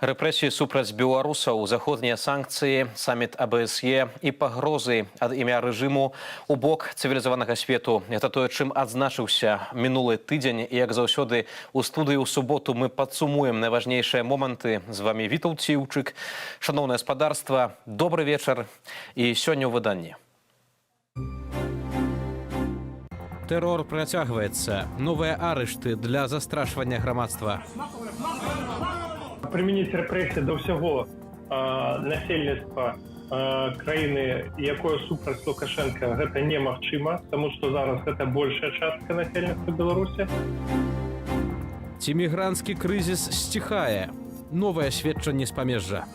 Рэпрэсіі супраць беларусаў, заходнія санкцыі, саміт АБСЕ і пагрозы ад імя рэжыму у бок цывілізаванага свету. Гэта тое, чым адзначыўся мінулы тыдзень. І, як заўсёды, у студыі ў суботу мы падсумуем найважнейшыя моманты. З вамі Вітаўт Ціўчык. Шаноўнае спадарства, добры вечар і сёння ў выданні. Тэрор працягваецца. Новыя арышты для застрашвання грамадства. Прымяніць рэпрэсіі да ўсяго насельніцтва краіны, якое супраць Лукашенка, гэта немагчыма, таму што зараз гэта большая частка насельніцтва Беларусі. Ці мігранцкі крызіс сціхае? Новае сведчанне з памежжа.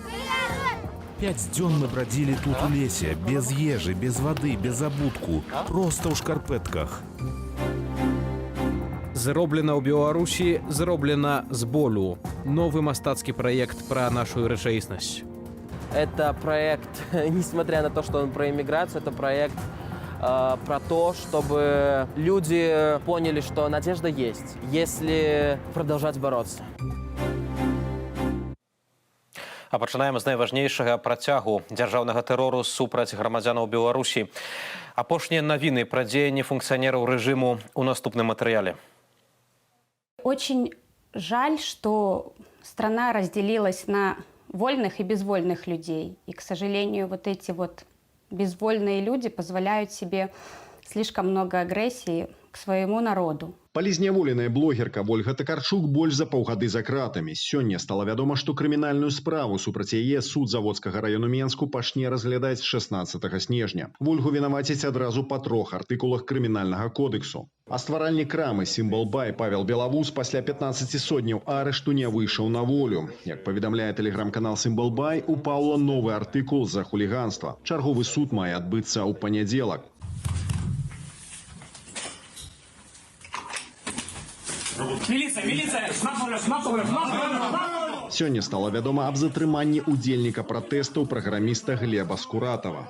5 дзён мы бродили тут у лесе, без ежи, без воды, без абутку, просто ў шкарпэтках. Зроблена ў Беларусі, зроблена з болю. Новы мастацкі праект пра нашу рэчаіснасць. Это проект, несмотря на то, что он про иммиграцию, это проект про то, чтобы люди поняли, что надежда есть, если продолжать бороться. А пачынаем з найважнейшага працягу дзяржаўнага тэрору супраць грамадзянаў Беларусі. Апошнія навіны пра дзеянні функцыянераў рэжыму ў наступным матэрыяле. Очень жаль, что страна разделилась на вольных и безвольных людей. И, к сожалению, вот эти вот безвольные люди позволяют себе слишком много агрессии к своему народу. Палізняволеная блогерка Ольга Такарчук больш за паўгады за кратамі. Сёння стала вядома, што крымінальную справу супраць яе суд Заводскага району Менску пачне разглядаць 16 снежня. Ольгу вінаваціць адразу па 3 артыкулах крымінальнага кодексу. А стваральнік крамы «Сімбал-Бай» Павел Белавуз пасля 15 сотняў арышту не выйшаў на волю. Як паведамляе тэлеграм-канал «Сімбал-Бай», у Паўла новы артыкул за хуліганства. Чарговы суд мае адбыцца ў панядзелак. Милиция! Сёння стало вядома аб затрыманні удзельніка пратэстаў праграміста Глеба Скуратова.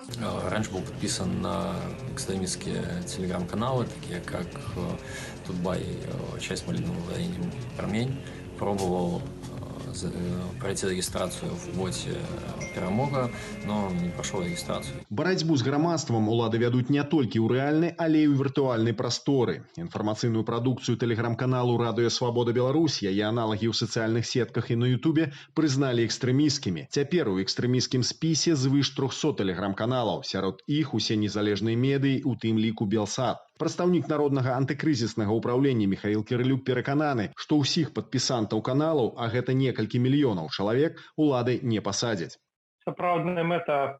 Раньше был подписан на экстремистские телеграм-каналы, такие как Тутбай, часть Малинового района Армень. Пробовал пройти регистрацию в боте Перамога, но не прошел регистрацию. Барацьбу з грамадствам улады вядуць не толькі ў рэальнай, але і ў віртуальнай прасторы. Інфармацыйную прадукцыю тэлеграм-каналу «Радыё Свабода Беларусь», яе аналагі ў сацыяльных сетках і на Ютубе прызналі экстрэмісцкімі. Цяпер у экстрэмісцкім спісе звыш 300 тэлеграм-каналаў. Сярод іх усе незалежныя медыі, у тым ліку Белсат. Прадстаўнік народнага антыкрызіснага ўпраўлення Михаил Кірылюк перакананы, што ўсіх падпісантаў каналаў, а гэта некалькі мільёнаў чалавек, улады не пасадзяць. Сапраўдная мэта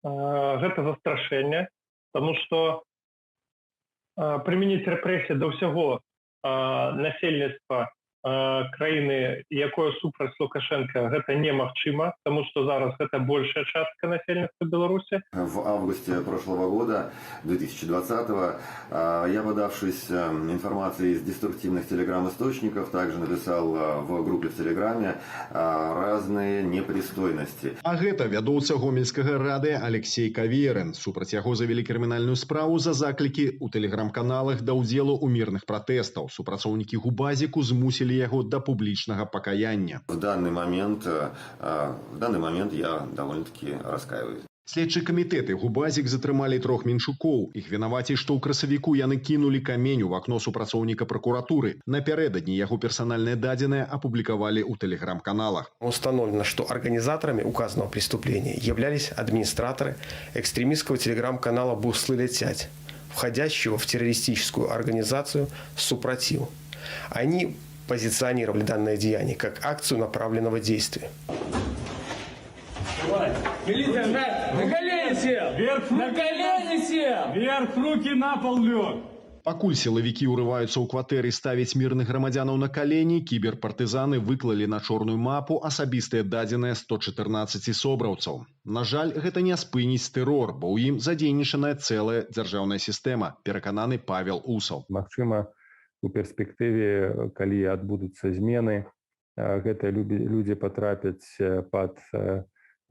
гэта застрашэнне, таму што прымяніць рэпрэсіі да ўсяго насельніцтва краіны, якое супраць Лукашенка, гэта немагчыма, таму што зараз гэта большая частка насельніцтва Беларуси. В августе прошлого года, 2020-го, я, подавшись информацией из деструктивных телеграм-источников, также написал в группе в Телеграме разные непристойности. А гэта вядоўца гомельскага радыё Алексей Каверын. Супраць яго завялі крымінальную справу за заклікі ў тэлеграм-каналах да ўдзелу ў мірных пратэстаў. Супрацоўнікі Губазіку змусілі яго до публічнага пакаяння. В данный момент я довольно-таки раскаиваюсь. Следчы камітэты Губазік затрымалі 3 меншукоў. Іх вінавацяць, што ў красавіку яны кінулі камень у акно супрацоўніка пракуратуры. Напярэдадні яго персанальныя дадзеныя апублікавалі ў тэлеграм-каналах. Установлено, что организаторами указанного преступления являлись администраторы экстремистского телеграм-канала «Буслы летять», входящего в террористическую организацию «Супротив». Они позиционировали данное деяние как акцию направленного действия. Милиция, на колени сел! На колени сел! Вверх, руки на пол лёг! Пакуль сілавікі ўрываюцца ў кватэры ставіць мірных грамадзянаў на калені, кіберпартызаны выклалі на чорную мапу асабістыя дадзеныя 114 собраўцаў. На жаль, гэта не спыніць тэрор, бо ў ім задзейнічаная цэлая дзяржаўная сістэма, перакананы Павел Усаў. Магчыма, у перспектыве, калі адбудуцца змены, гэтыя людзі патрапяць пад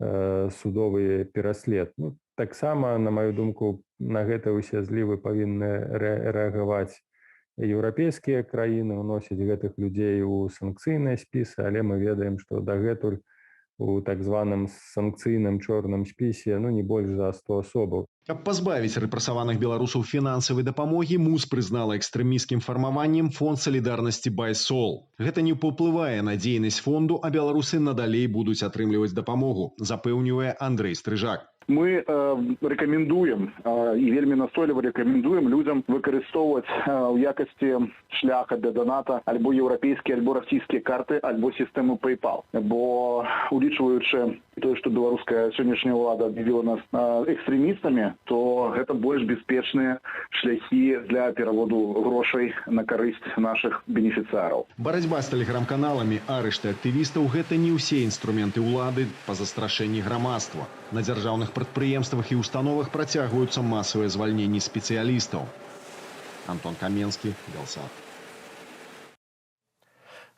судовы пераслед. Таксама, на маю думку, на гэта ўсе злівы павінны рэагаваць еўрапейскія краіны ўносяць гэтых людзей у санкцыйныя спісы, але мы ведаем, што дагэтуль у так званым санкцыйным чорным спісе не больш за 100 асобаў. Каб пазбавіць рэпрэсаваных беларусаў фінансавай дапамогі, МУЗ прызнала экстрэмісцкім фармаваннем фонд салідарнасці «Байсол». Гэта не паўплывае на дзейнасць фонду, а беларусы надалей будуць атрымліваць дапамогу, запэўнівае Андрэй Стрыжак. Мы рекомендуем и вельмі настойліва рекомендуем людям выкарыстоўваць у якасці шляха для доната альбо еўрапейскія, альбо расійскія карты, альбо сістэму PayPal. Бо улічваючы тое, што беларуская сённяшняя ўлада аб'явіла нас экстрэмістамі, то гэта больш бяспечныя шляхі для пераводу грошай на карысць нашых бенефіцыараў. Барацьба з тэлеграм-каналамі, арышты актывістаў – гэта не ўсе інструменты ўлады па застрашэнні грамадства. На дзяржаўных прадпрыемствах і установах працягваюцца масавыя звальненні спецыялістаў. Антон Каменскі, Белсат.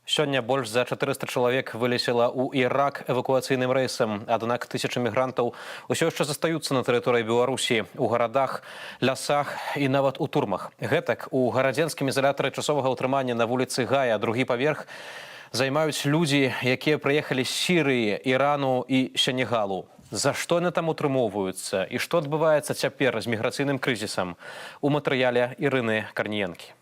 Сёння больш за 400 чалавек вылецела ў Ірак эвакуацыйным рэйсам. Аднак тысячы мігрантаў усё яшчэ застаюцца на тэрыторыі Беларусі, у гарадах, лясах і нават у турмах. Гэтак, у гарадзенскім ізалятары часовага ўтрымання на вуліцы Гая, другі паверх, займаюць людзі, якія прыехалі з Сірыі, Ірану і Сенегалу. За што яны там утрымоўваюцца і што адбываецца цяпер з міграцыйным крызісам? У матэрыяле Ірыны Карніенкі.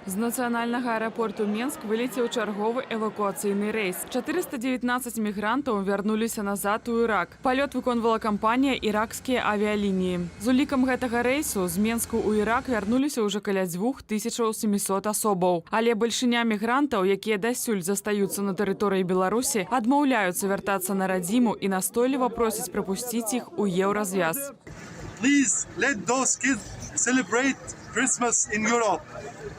З нацыянальнага аэрапорту Менск вылецеў чарговы эвакуацыйны рэйс. 419 мігрантаў вярнуліся назад у Ірак. Палёт выконвала кампанія «Іракскія авіялініі». З улікам гэтага рэйсу з Менску ў Ірак вярнуліся ўжо каля 2700 асобаў. Але бальшыня мігрантаў, якія дасюль застаюцца на тэрыторыі Беларусі, адмаўляюцца вяртацца на радзіму і настойліва просяць прапусціць іх у еўразвяз. Please let those kids celebrate Christmas in Europe.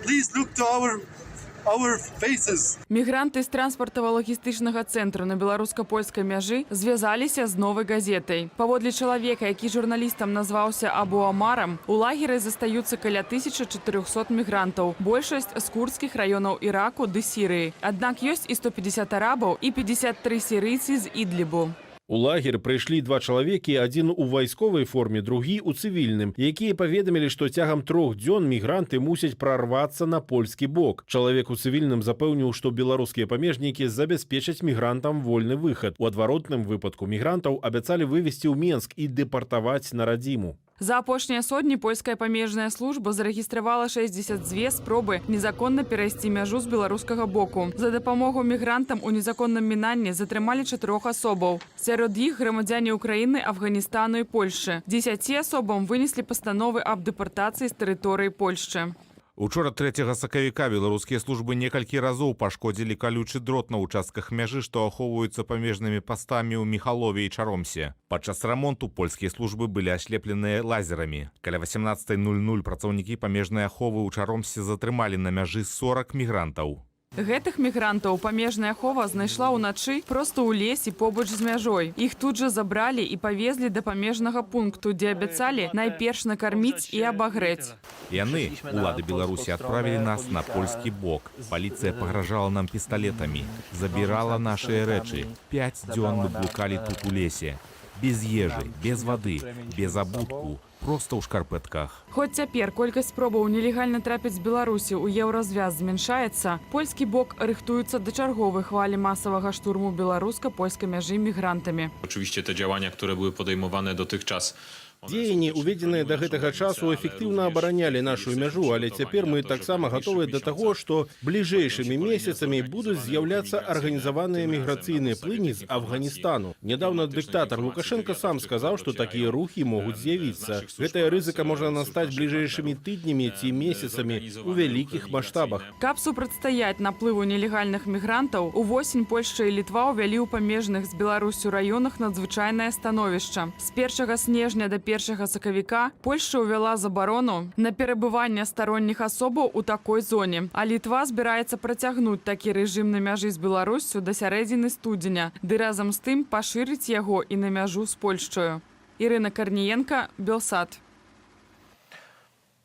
Please look to our faces. Мігранты з транспартава-лагістычнага цэнтру на беларуска-польскай мяжы звязаліся з новай газетай. Паводле чалавека, які журналістам назваўся Абу Амарам, у лагеры застаюцца каля 1400 мігрантаў, большасць з курдскіх раёнаў Іраку ды Сірыі. Аднак ёсць і 150 арабаў і 53 сірыйцы з Ідлібу. У лагер прыйшлі два чалавекі, адзін у вайсковай форме, другі у цывільным, якія паведамілі, што цягам 3 дзён мігранты мусяць прарвацца на польскі бок. Чалавек у цывільным запэўніў, што беларускія памежнікі забяспечаць мігрантам вольны выхад. У адваротным выпадку мігрантаў абяцалі вывезці ў Менск і дэпартаваць на радзіму. За апошнія сотні польская памежная служба зарэгістравала 62 спробы незаконна перайсці мяжу з беларускага боку. За дапамогу мігрантам у незаконным мінанні затрымалі 4 асобаў. Сярод іх грамадзяне Украіны, Афганістану і Польшчы. 10 асобам вынеслі пастановы аб дэпартацыі з тэрыторыі Польшчы. Учора 3 сакавіка беларускія службы некалькі разоў пашкодзілі калючы дрот на ўчастках мяжы, што ахоўваюцца памежнымі пастамі ў Міхалове і Чаромсе. Падчас рамонту польскія службы былі аслепленыя лазерамі. Каля 18:00 працаўнікі памежнай аховы ў Чаромсе затрымалі на мяжы 40 мігрантаў. Гэтых мігрантаў памежная ахова знайшла ўначы проста ў лесе побач з мяжой. Іх тут жа забралі і павезлі да памежнага пункту, дзе абяцалі найперш накарміць і абагрэць. Яны, улады Беларусі, адправілі нас на польскі бок. Паліцыя пагражала нам пісталетамі, забірала нашыя рэчы. 5 дзён мы блукалі тут у лесе. Без ежы, без вады, без абутку, проста ў шкарпэтках. Хоць цяпер колькасць спробаў нелегальна трапіць з Беларусі ў еўразвяз змяншаецца, польскі бок рыхтуецца да чарговай хвалі масавага штурму беларуска-польскай мяжы мігрантамі. Oczywiście te działania, które były podejmowane dotychczas, Дзеянні, уведзеныя да гэтага часу, эфектыўна абаранялі нашу мяжу, але цяпер мы таксама гатовы да таго, што бліжэйшымі месяцамі будуць з'яўляцца арганізаваныя міграцыйныя плыні з Афганістану. Нядаўна дыктатар Лукашенко сам сказаў, што такія рухі могуць з'явіцца. Гэтая рызыка можа настаць бліжэйшымі тыднямі ці месяцамі у вялікіх маштабах. Каб супрацьстаяць наплыву нелегальных мігрантаў, увосень Польшча і Літва ўвялі ў памежных з Беларусю раёнах надзвычайнае становішча. З 1 снежня да 1 сакавіка Польшча ўвяла забарону на перабыванне старонніх асобаў у такой зоне, а Літва збіраецца працягнуць такі рэжым на мяжы з Беларуссю да сярэдзіны студзеня, ды разам з тым пашырыць яго і на мяжу з Польшчаю. Ірына Карніенка, Белсат.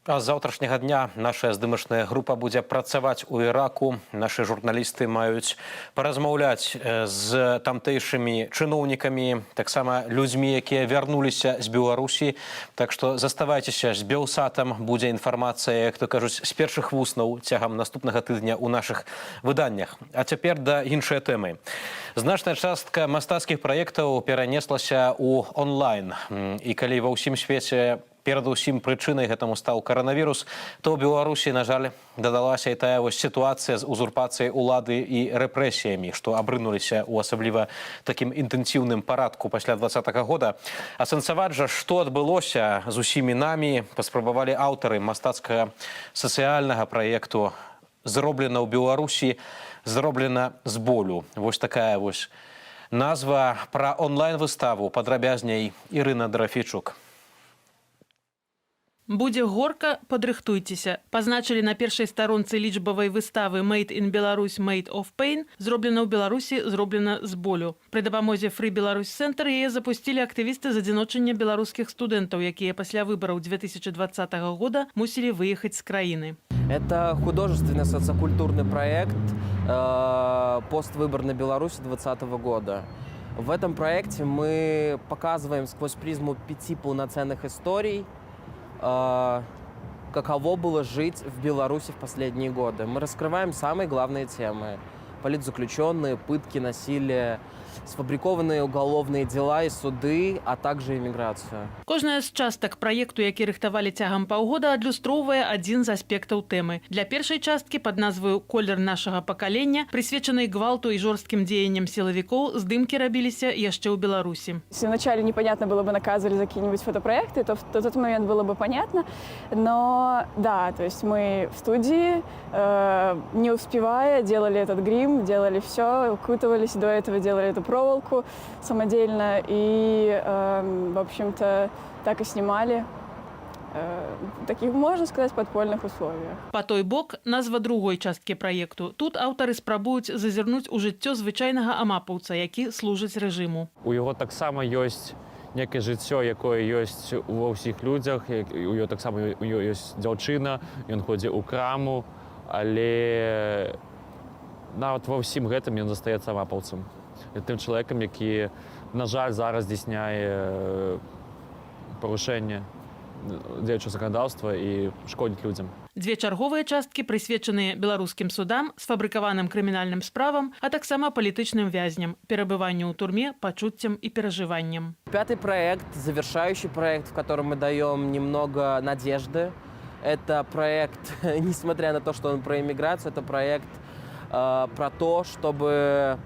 А з заўтрашняга дня наша здымачная група будзе працаваць у Іраку. Нашы журналісты маюць паразмаўляць з тамтэйшымі чыноўнікамі, таксама людзьмі, якія вярнуліся з Беларусі. Так што заставайцеся з Белсатам, будзе інфармацыя, як то кажуць, з першых вуснаў цягам наступнага тыдня ў нашых выданнях. А цяпер да іншай тэмы. Значная частка мастацкіх праектаў перанеслася ў онлайн. І калі ва ўсім свеце перадусім прычынай гэтаму стаў каранавірус, то ў Беларусі, на жаль, дадалася і тая вось сітуацыя з узурпацыяй улады і рэпрэсіямі, што абрынуліся ў асабліва такім інтэнсіўным парадку пасля 2020 года. Асэнсаваць жа, што адбылося з усімі намі, паспрабавалі аўтары мастацкага сацыяльнага праекту «Зроблена ў Беларусі, зроблена з болю». Вось такая вось назва. Пра онлайн-выставу падрабязней Ірына Драфійчук. Будзе горка, падрыхтуйцеся. Пазначылі на першай старонцы лічбавай выставы «Made in Belarus, Made of Pain» «Зроблена ў Беларусі, зроблена з болю». Пры дапамозе Free Belarus Center яе запусцілі актывісты з адзіночання беларускіх студэнтаў, якія пасля выбараў 2020 года мусілі выехаць з краіны. Это художественный социокультурный проект «Поствыбор на Беларуси» 2020 года. В этом проекте мы показываем сквозь призму 5 полноценных историй, каково было жить в Беларуси в последние годы. Мы раскрываем самые главные темы. Политзаключенные, пытки, насилие, сфабрикованные уголовные дела и суды, а также иммиграцию. Кожная з частак праекту, які рыхтавалі цягам паўгода, адлюстроўвае адзін з аспектаў тэмы. Для першай часткі пад назваю «Колер нашага пакалення», прысвечанай гвалту і жорсткім дзеянням сілавікоў, здымкі рабіліся яшчэ ў Беларусі. Если вначале непонятно было бы, наказывали за какие-нибудь фотопроекты, то в тот момент было бы понятно. Но да, то есть мы в студии, не успевая, делали этот грим, делали все, укутывались, до этого делали эту проволоку самодельно и, в общем-то, так и снимали в таких, можно сказать, подпольных условиях. Па той бок назва другой часткі праекту. Тут аўтары спрабуюць зазірнуць у жыццё звычайнага амапаўца, які служыць рэжыму. У яго таксама ёсць некае жыццё, якое ёсць ва ўсіх людзях. У яго таксама ёсць дзяўчына, ён ходзіць у краму, але нават ва ўсім гэтым ён застаецца амапаўцам. Тым чалавекам, які, на жаль, зараз здзяйсняе парушэнне дзеючага заканадаўства і шкодзіць людзям. Дзве чарговыя часткі прысвечаныя беларускім судам, сфабрыкаваным крымінальным справам, а таксама палітычным вязням, перабыванню ў турме, пачуццям і перажыванням. Пятый проект, завершающий проект, в котором мы даем немного надежды. Это проект, несмотря на то, что он про иммиграцию, это проект про то, чтобы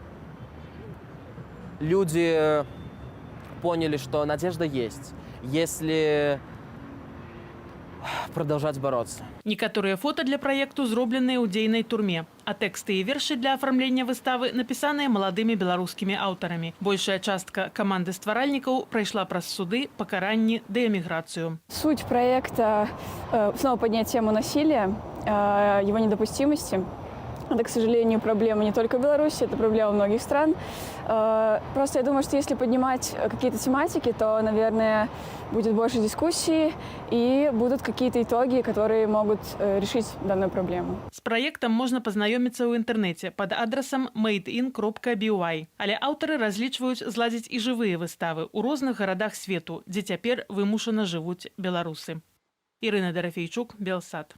люди поняли, что надежда есть, если продолжать бороться. Некаторыя фота для праекту зробленыя ў дзейнай турме, а тэксты і вершы для афармлення выставы напісаныя маладымі беларускімі аўтарамі. Большая частка каманды стваральнікаў прайшла праз суды, пакаранні ды эміграцыю. Суть проекта снова поднять тему насилия, его недопустимости. Это, к сожалению, проблема не только Беларуси, это проблема многих стран. Просто я думаю, что если поднимать какие-то тематики, то, наверное, будет больше дискуссий и будут какие-то итоги, которые могут решить данную проблему. С проектом можно познакомиться в интернете под адресом madein.by. Але аўтары разлічваюць зладзіць і жывыя выставы ў розных гарадах свету, дзе цяпер вымушана жывуць беларусы. Ірына Драфійчук, Белсат.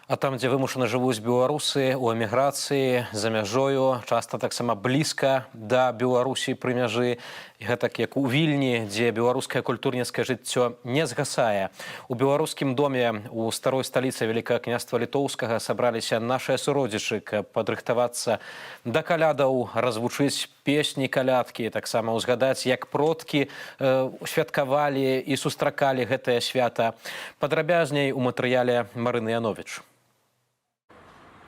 А там, дзе вымушана жывуць беларусы у эміграцыі за мяжою, часта таксама блізка да Беларусі пры мяжы, гэтак як у Вільні, дзе беларускае культурніцкае жыццё не згасае. У беларускім доме у старой сталіцы Вялікага княства Літоўскага сабраліся нашыя суродзічы, каб падрыхтавацца да калядаў, развучыць песні калядкі, таксама ўзгадаць, як продкі святкавалі і сустракалі гэтае свята. Падрабязней у матэрыяле Марыны Яновіч.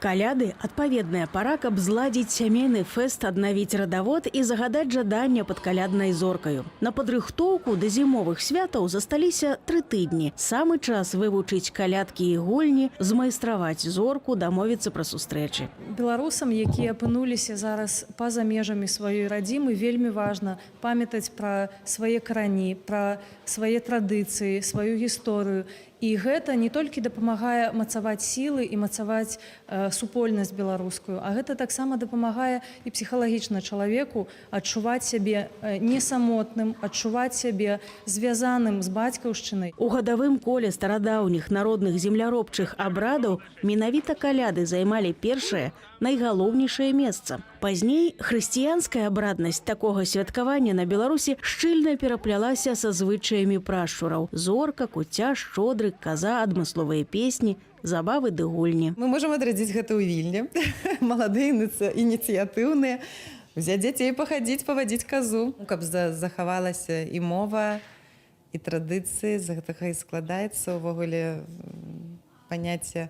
Каляды – адпаведная пара, каб зладзіць сямейны фэст, аднавіць радавод і загадаць жадання пад каляднай зоркаю. На падрыхтоўку да зімовых святаў засталіся 3 тыдні. Самы час вывучыць калядкі і гульні, змайстраваць зорку, дамовіцца пра сустрэчы. Беларусам, якія апынуліся зараз па-за межамі сваёй радзімы, вельмі важна памятаць пра свае карані, пра свае традыцыі, сваю гісторыю. І гэта не толькі дапамагае мацаваць сілы і мацаваць супольнасць беларускую, а гэта таксама дапамагае і псіхалагічна чалавеку адчуваць сябе не самотным, адчуваць сябе звязаным з бацькаўшчынай. У гадавым коле старадаўніх народных земляробчых абрадаў менавіта каляды займалі першае, найгалоўнейшае месца. Пазней хрысціянская абраднасць такога святкавання на Беларусі шчыльна пераплялася са звычаямі прашчураў. Зорка, куця, шчодрык, каза, адмысловыя песні, забавы ды гульні. Мы можам адрадзіць гэта ў Вільні. Маладыя ініцыятыўныя. Взяць дзяцей пахадзіць, павадзіць казу. Каб захавалася і мова, і традыцыі, з гэтага і складаецца ўвогуле паняцце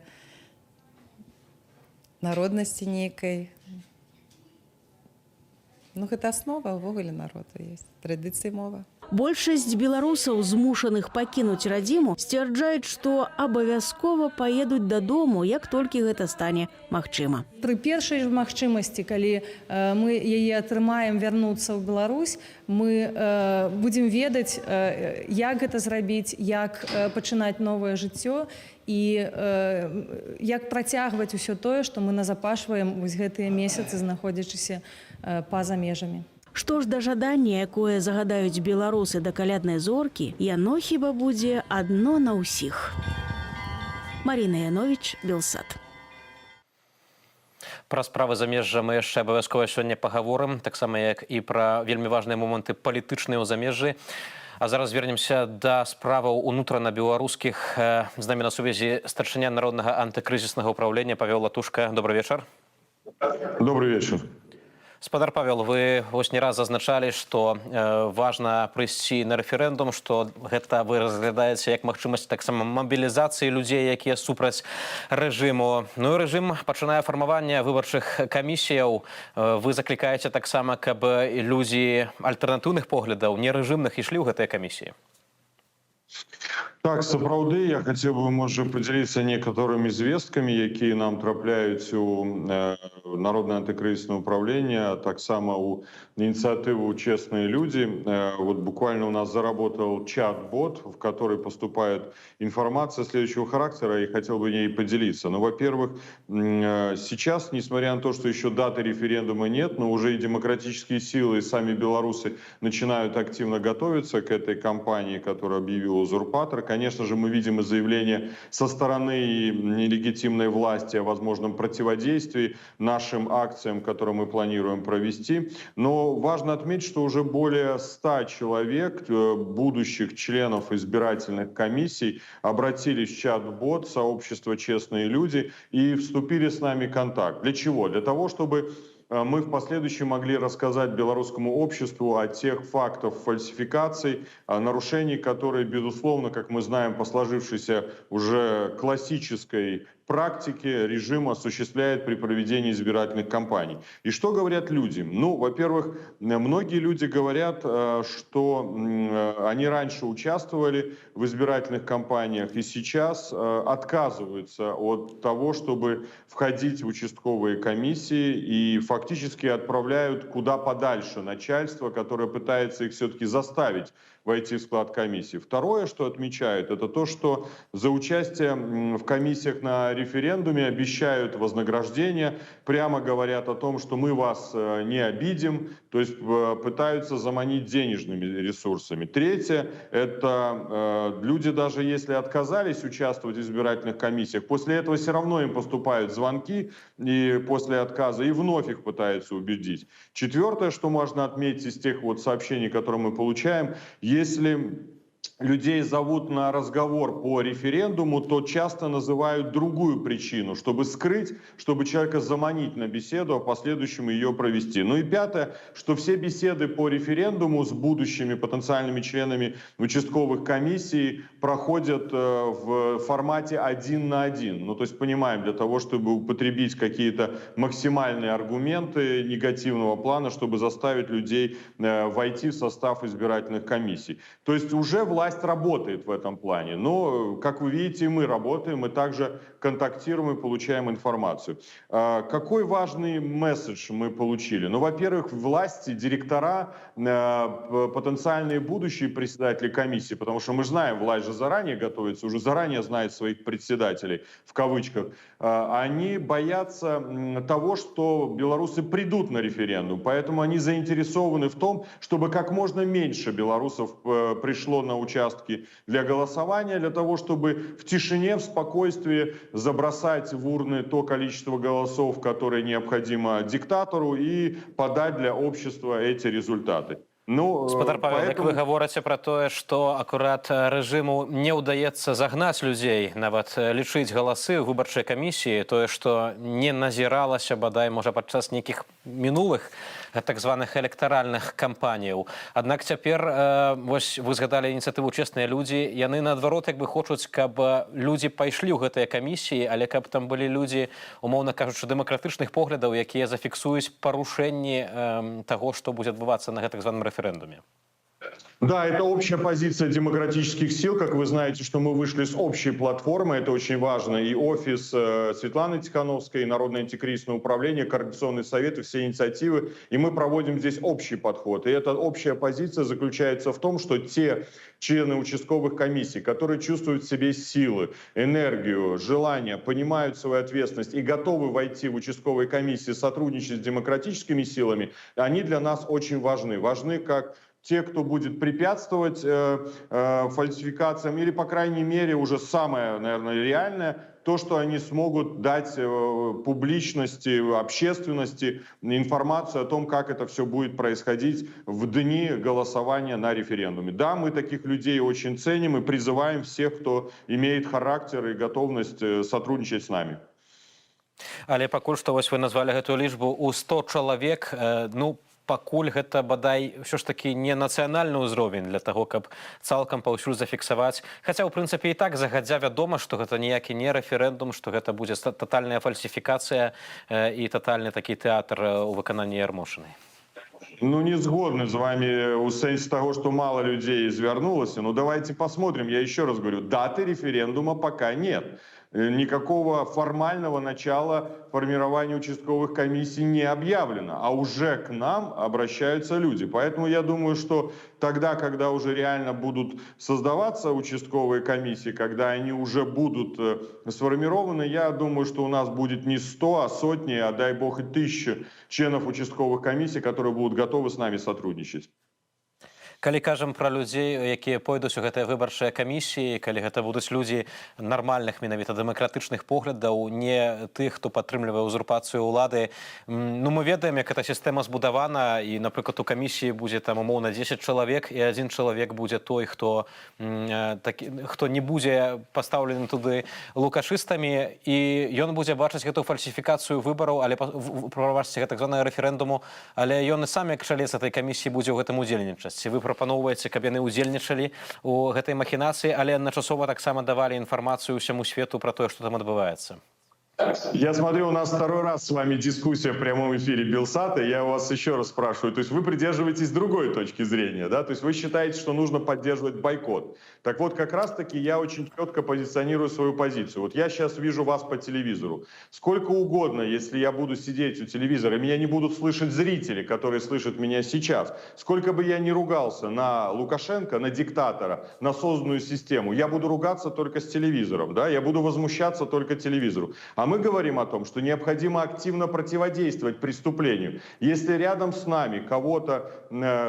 народнасці нейкай. Ну, гэта аснова ўвогуле народу ёсць. Традыцыі, мова. Большасць беларусаў, змушаных пакінуць радзіму, сцвярджаюць, што абавязкова паедуць дадому, як толькі гэта стане магчыма. Пры першай магчымасці, калі мы яе атрымаем вярнуцца ў Беларусь, мы будзем ведаць, як гэта зрабіць, як пачынаць новае жыццё і як працягваць усё тое, што мы назапашваем вось гэтыя месяцы, знаходзячыся па-за межамі. Што ж да жадання, якое загадаюць беларусы да каляднай зоркі, яно хіба будзе адно на ўсіх. Марина Янович, Белсат. Пра справы замежжа мы яшчэ абавязкова сёння пагаворым, таксама як і пра вельмі важныя моманты палітычныя ў замежжы. А зараз вернемся да справаў унутрана беларускіх. З намі на сувязі старшыня народнага антыкрызіснага ўправлення Павел Латушка. Добрый вечар. Добрый вечер. Спадар Павел, вы вось не раз зазначалі, што важна прыйсці на рэферэндум, што гэта вы разглядаеце як магчымасць таксама мабілізацыі людзей, якія супраць рэжыму. Ну і рэжым пачынае фармаванне выбарчых камісіяў. Вы заклікаеце таксама, каб людзі альтэрнатыўных поглядаў, нерэжымных, ішлі ў гэтыя камісіі. Так, сапраўды, я хацеў бы, можа, падзяліцца некаторымі звесткамі, якія нам трапляюць у Народнае антыкрызіснае ўправленне, а таксама у инициативу «Честные люди». Вот буквально у нас заработал чат-бот, в который поступает информация следующего характера, и хотел бы ей поделиться. Ну, во-первых, сейчас, несмотря на то, что еще даты референдума нет, но уже и демократические силы, и сами белорусы начинают активно готовиться к этой кампании, которую объявил узурпатор. Конечно же, мы видим и заявления со стороны нелегитимной власти о возможном противодействии нашим акциям, которые мы планируем провести. Но важно отметить, что уже более 100 человек, будущих членов избирательных комиссий, обратились в чат-бот сообщества «Честные люди» и вступили с нами в контакт. Для чего? Для того, чтобы мы в последующем могли рассказать белорусскому обществу о тех фактах фальсификаций, о нарушений, которые, безусловно, как мы знаем, по сложившейся уже классической практике режим осуществляет при проведении избирательных кампаний. И что говорят люди? Ну, во-первых, многие люди говорят, что они раньше участвовали в избирательных кампаниях и сейчас отказываются от того, чтобы входить в участковые комиссии, и фактически отправляют куда подальше начальство, которое пытается их все-таки заставить войти в склад комиссии. Второе, что отмечают, это то, что за участие в комиссиях на референдуме обещают вознаграждение, прямо говорят о том, что мы вас не обидим, то есть пытаются заманить денежными ресурсами. Третье, это люди, даже если отказались участвовать в избирательных комиссиях, после этого все равно им поступают звонки и после отказа, и вновь их пытаются убедить. Четвертое, что можно отметить из тех вот сообщений, которые мы получаем, если людей зовут на разговор по референдуму, то часто называют другую причину, чтобы скрыть, чтобы человека заманить на беседу, а в последующем ее провести. Ну и пятое, что все беседы по референдуму с будущими потенциальными членами участковых комиссий проходят в формате 1 на 1. Ну то есть понимаем, для того, чтобы употребить какие-то максимальные аргументы негативного плана, чтобы заставить людей войти в состав избирательных комиссий. То есть уже власть работает в этом плане. Но, как вы видите, мы работаем, мы также контактируем и получаем информацию. Какой важный месседж мы получили? Ну, во-первых, власти, директора, потенциальные будущие председатели комиссии, потому что мы знаем, власть же заранее готовится, уже заранее знает своих председателей, в кавычках, они боятся того, что белорусы придут на референдум. Поэтому они заинтересованы в том, чтобы как можно меньше белорусов пришло на участки для голосования, для того, чтобы в тишине, в спокойствии забросать в урны то количество голосов, которое необходимо диктатору, и подать для общества эти результаты. Ну, Спадар Павел, як вы гаворыце пра тое, што акурат рэжыму не ўдаецца загнаць людзей, нават лічыць галасы ў выбарчай камісіі, тое, што не назіралася, бадай, можа, падчас нейкіх мінулых так званых электаральных кампаніяў. Аднак цяпер, вось вы згадалі ініцыятыву «Чэсныя людзі», яны, наадварот, як бы хочуць, каб людзі пайшлі ў гэтыя камісіі, але каб там былі людзі, умоўна кажучы, дэмакратычных поглядаў, якія зафіксуюць парушэнні таго, што будзе адбывацца на гэтак званым референдуме. Да, это общая позиция демократических сил. Как вы знаете, что мы вышли с общей платформы, это очень важно. И офис Светланы Тихановской, и Народное антикризисное управление, Координационный совет и все инициативы. И мы проводим здесь общий подход. И эта общая позиция заключается в том, что те члены участковых комиссий, которые чувствуют в себе силы, энергию, желание, понимают свою ответственность и готовы войти в участковые комиссии, сотрудничать с демократическими силами, они для нас очень важны. Важны как те, кто будет препятствовать фальсификациям, или, по крайней мере, уже самое, наверное, реальное, то, что они смогут дать публичности, общественности информацию о том, как это все будет происходить в дни голосования на референдуме. Да, мы таких людей очень ценим и призываем всех, кто имеет характер и готовность сотрудничать с нами. Але пакуль што вось вы назвалі гэтую лічбу ў 100 чалавек, ну, пакуль гэта, бадай, ўсё ж такі не нацыянальны ўзровень для таго, каб цалкам паўсюль зафіксаваць. Хаця, ў прынцыпе, і так загадзя вядома, што гэта ніякі не рэферэндум, што гэта будзе татальная фальсіфікацыя і татальны такі тэатр у выкананні Ярмошынай. Ну, не згодны з вами у сэнсе того, что мало людей звярнулось. Ну, давайте посмотрим. Я еще раз говорю, даты референдума пока нет. Никакого формального начала формирования участковых комиссий не объявлено, а уже к нам обращаются люди. Поэтому я думаю, что тогда, когда уже реально будут создаваться участковые комиссии, когда они уже будут сформированы, я думаю, что у нас будет не 100, а сотни, а дай бог и 1000 членов участковых комиссий, которые будут готовы с нами сотрудничать. Калі кажам пра людзей, якія пойдуць у гэтыя выбарчыя камісіі, калі гэта будуць людзі нармальных, менавіта дэмакратычных поглядаў, не тых, хто падтрымлівае узурпацыю ўлады, ну мы ведаем, як эта сістэма збудавана, і, напрыклад, у камісіі будзе там умоўна 10 чалавек, і адзін чалавек будзе той, хто не будзе пастаўлены туды лукашыстамі, і ён будзе бачыць гэту фальсіфікацыю выбараў, але праважце гэтак званага рэферэндуму, але ён і сам, як чалец этой камісіі, будзе ў гэтым удзельнічаць. Вы прапаноўваеце, каб яны ўдзельнічалі у гэтай махінацыі, але адначасова таксама давалі інфармацыю ўсяму свету пра тое, што там адбываецца. Я смотрю, у нас второй раз с вами дискуссия в прямом эфире Белсата. Я вас еще раз спрашиваю, то есть вы придерживаетесь другой точки зрения, да? То есть вы считаете, что нужно поддерживать бойкот. Так вот, как раз-таки я очень четко позиционирую свою позицию. Вот я сейчас вижу вас по телевизору. Сколько угодно, если я буду сидеть у телевизора, меня не будут слышать зрители, которые слышат меня сейчас. Сколько бы я ни ругался на Лукашенко, на диктатора, на созданную систему, я буду ругаться только с телевизором, да? Я буду возмущаться только телевизору. А А мы говорим о том, что необходимо активно противодействовать преступлению. Если рядом с нами кого-то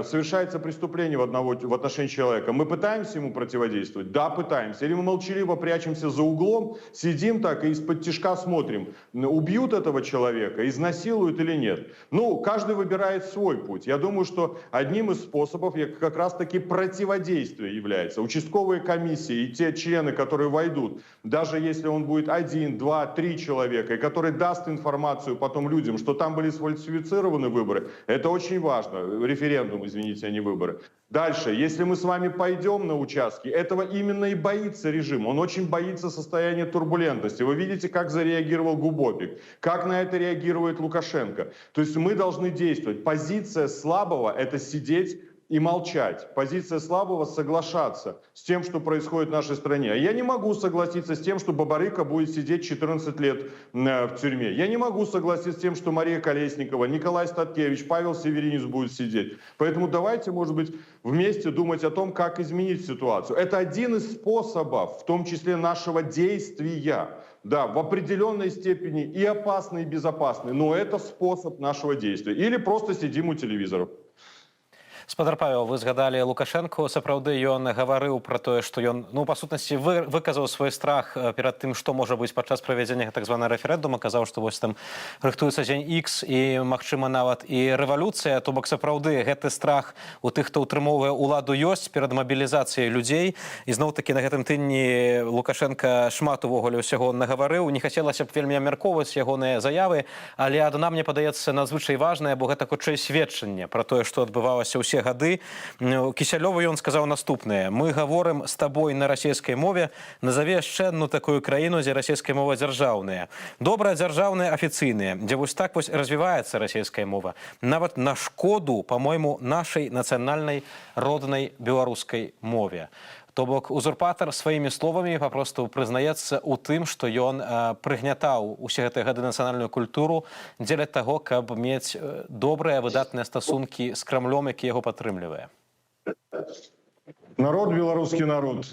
совершается преступление в отношении человека, мы пытаемся ему противодействовать? Да, пытаемся. Или мы молчаливо прячемся за углом, сидим так и из-под тишка смотрим, убьют этого человека, изнасилуют или нет. Ну, каждый выбирает свой путь. Я думаю, что одним из способов как раз-таки противодействие является. Участковые комиссии и те члены, которые войдут, даже если он будет 1, 2, 3 человека, и который даст информацию потом людям, что там были сфальсифицированы выборы, это очень важно. Референдум, извините, а не выборы. Дальше, если мы с вами пойдем на участки, этого именно и боится режим. Он очень боится состояния турбулентности. Вы видите, как зареагировал Губопик, как на это реагирует Лукашенко. То есть мы должны действовать. Позиция слабого – это сидеть и молчать. Позиция слабого — соглашаться с тем, что происходит в нашей стране. А я не могу согласиться с тем, что Бабарыка будет сидеть 14 лет в тюрьме. Я не могу согласиться с тем, что Мария Колесникова, Николай Статкевич, Павел Северинец будут сидеть. Поэтому давайте, может быть, вместе думать о том, как изменить ситуацию. Это один из способов, в том числе нашего действия. Да, в определенной степени и опасный, и безопасный, но это способ нашего действия. Или просто сидим у телевизоров. Спадар Павел, вы згадали Лукашенко. Сапраўды ён гаварыў пра тое, што ён, па сутнасці, выказаў свой страх перад тым, што можа быць падчас правядзення так званага рэферэндума. Казаў, што вось там рыхтуецца дзень Х і, магчыма, нават і рэвалюцыя. То бок, сапраўды, гэты страх у тых, хто ўтрымоўвае ўладу, ёсць перад мабілізацыяй людзей. І зноў-такі на гэтым тыдні Лукашенко шмат увогуле ўсяго нагаварыў. Не хацелася б вельмі абмяркоўваць ягоныя заявы, але адна, мне падаецца, надзвычай важная, бо гэта хутчэй сведчанне пра тое, што адбывалася ўсе гады. Кісялёву ён сказаў наступнае: мы гаворым з табой на расійскай мове, назаве яшчэ одну такую краіну, дзе расійская мова дзяржаўная. Добрая дзяржаўная афіцыйная, дзе вось так вось развіваецца расійская мова, нават на шкоду, па-мойму, нашай нацыянальнай роднай беларускай мове. То бок узурпатар сваімі словамі папросту прызнаецца ў тым, што ён прыгнятаў усе гэтыя гады нацыянальную культуру дзеля таго, каб мець добрыя, выдатныя стасункі з Крамлем, які яго падтрымлівае. Народ, беларускі народ,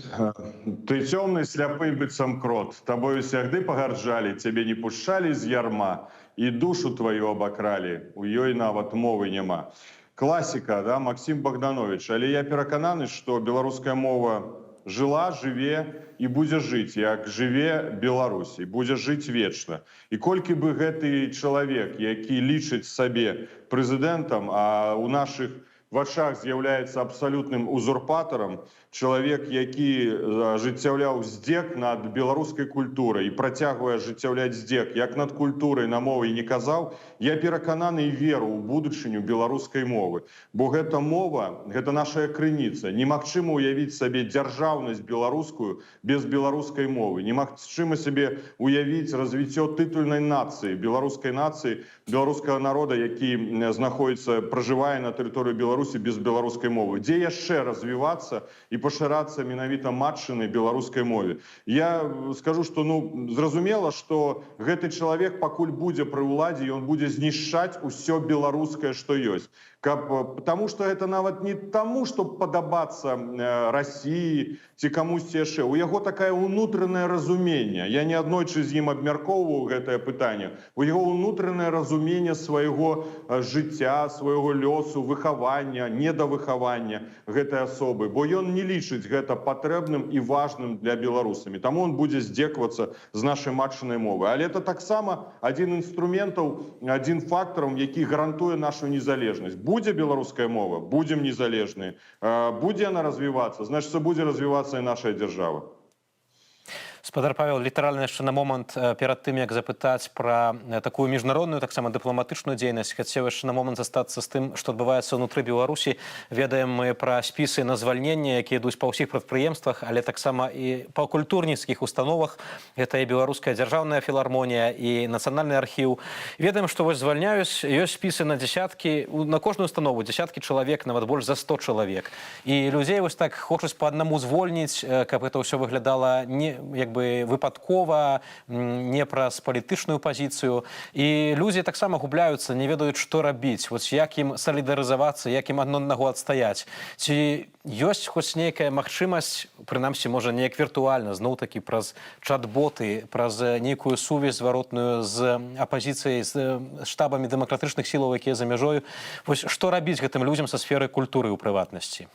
ты цёмны, сляпы, быццам крот. Табою сягды пагарджалі, цябе не пушчалі з ярма, і душу тваю абакралі, у ёй нават мовы няма. Классика, да, Максим Богданович. Але я перакананы, што беларуская мова жила, жыве і будзе жыць, як жыве Беларусі, будзе жыць вечна. І колькі бы гэты чалавек, які лічыць сабе прэзідэнтам, а ў нашых вачах з'яўляецца абсалютным узурпатарам, чалавек, які ажыццяўляў здзек над беларускай культурай і працягвае ажыццяўляць здзек як над культурай на мове не казаў, я перакананы і веру ў будучыню беларускай мовы. Бо гэта мова, гэта наша крыніца. Немагчыма ўявіць сабе дзяржаўнасць беларускую без беларускай мовы. Немагчыма сабе ўявіць развіццё тытульнай нацыі, беларускай нацыі, беларускага народа, які знаходіцца, пражывае на тэрыторыі Беларусі без беларускай мовы. Дзе яшчэ развівацца і пашырацца менавіта матчыны беларускай мове. Я скажу, што зразумела, што гэты чалавек, пакуль будзе пры ўладзе, ён будзе знішчаць усё беларускае, што ёсць. Потому что это нават не тому, чтобы падабацца России ці камусьці яшчэ. У яго такое ўнутранае разуменне. Я не аднойчы з ім абмяркоўваў гэтае пытанне. У яго ўнутранае разуменне свайго жыцця, свайго лёсу, выхавання, недавыхавання гэтай асобы. Бо ён не лічыць гэта патрэбным і важным для беларусамі. Таму он будзе здзеквацца з нашай матчынай мовы. Але это таксама адзін інструментаў, адзін фактараў, які гарантуе нашу незалежнасць. Будзе беларуская мова, будзем незалежныя. Будзе яна развівацца, значыць, будзе развівацца і наша дзяржава. Спадар Павел, літаральна яшчэ на момант перад тым, як запытаць пра такую міжнародную, таксама дыпламатычную дзейнасць, хацеў яшчэ на момант застацца з тым, што адбываецца ўнутры Беларусі. Ведаем мы пра спісы на звальненне, якія ідуць па ўсіх прадпрыемствах, але таксама і па культурніцкіх установах. Гэта і беларуская дзяржаўная філармонія, і нацыянальны архіў. Ведаем, што вось звальняюць, ёсць спісы на дзясяткі, на кожную установу дзясяткі чалавек, нават больш за 100 чалавек. І людзей вось так хочуць па аднаму звольніць, каб гэта ўсё выглядала не як бы выпадкова, не праз палітычную пазіцыю. І людзі таксама губляюцца, не ведаюць, што рабіць, вось як ім салідарызавацца, як ім адно аднаго адстаяць. Ці ёсць хоць нейкая магчымасць, прынамсі, можа, неяк віртуальна, зноў-такі праз чат-боты, праз нейкую сувязь зваротную з апазіцыяй, з штабамі дэмакратычных сілаў, якія за мяжою. Вось што рабіць гэтым людзям са сферы культуры ў прыватнасці?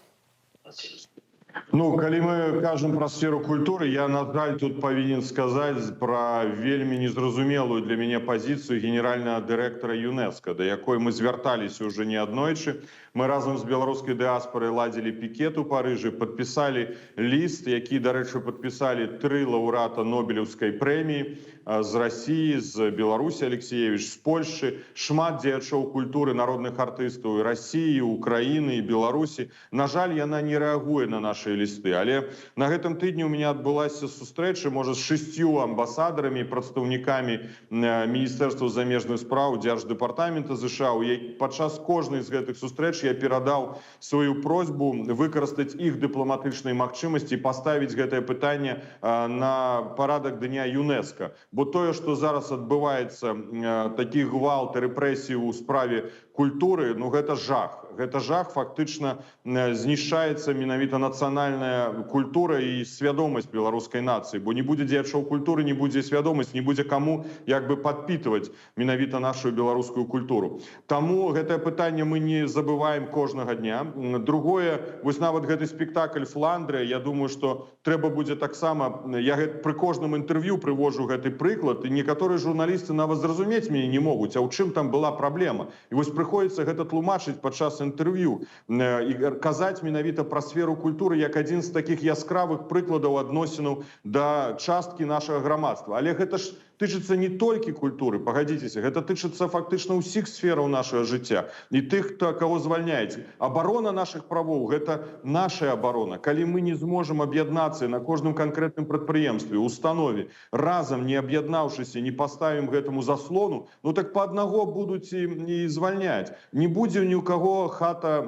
Ну, калі мы кажам пра сферу культуры, я, на жаль, тут павінен сказаць пра вельмі незразумелую для мяне пазіцыю генеральнага дырэктара ЮНЕСКО, да якой мы звярталіся ўжо неаднойчы. Мы разам з беларускай дыаспорай ладзілі пікет у Парыжы, падпісалі ліст, які, дарэчы, падпісалі 3 лаўрэата Нобелеўскай прэміі з Расіі, з Беларусі Алексеевич, з Польшчы, шмат дзеячоў культуры, народных артыстаў і Расіі, Украіны і Беларусі. На жаль, яна не рэагуе на нашы лісты. Але на гэтым тыдні у меня адбылася сустрэча, можа, з 6 амбасадарамі і прадстаўнікамі Міністэрства замежных спраў Дзярждэпартамента ЗША. Падчас кожнай з гэтых сустрэч я перадаў сваю просьбу выкарыстаць іх дыпламатычнай магчымасці і паставіць гэтае пытанне на парадак дня ЮНЕСКО. Бо тое, што зараз адбываецца, такі гвалт і рэпрэсіі ў справе культуры, ну гэта жах. Гэта жах, фактычна знішчаецца менавіта нацыянальная культура і свядомасць беларускай нацыі. Бо не будзе дзеячоў культуры, не будзе свядомасць, не будзе каму як бы падпітваць менавіта нашу беларускую культуру. Таму гэтае пытанне мы не забываем кожнага дня. Другое, вось нават гэты спектакль «Фландрыя», я думаю, што трэба будзе таксама, я пры кожным інтэрв'ю прывожу гэты прыклад, і некаторыя журналісты нават зразумець мяне не могуць, а ў чым там была праблема. І вось прыходзіцца гэта тлумачыць падчас інтэрв'ю і казаць менавіта пра сферу культуры як адзін з такіх яскравых прыкладаў адносінаў да часткі нашага грамадства. Але гэта ж тычыцца не толькі культуры, пагадзіцеся, гэта тычыцца фактычна ўсіх сфераў нашага жыцця і тых, каго звальняеце. Абарона нашых правоў – гэта наша абарона. Калі мы не зможам аб'яднацца на кожным канкрэтным прадпрыемстве, установе, разам не аб'яднаўшыся, не паставім гэтаму заслону, ну так па аднаго будуць і звальняць. Не будзе ні ў каго хата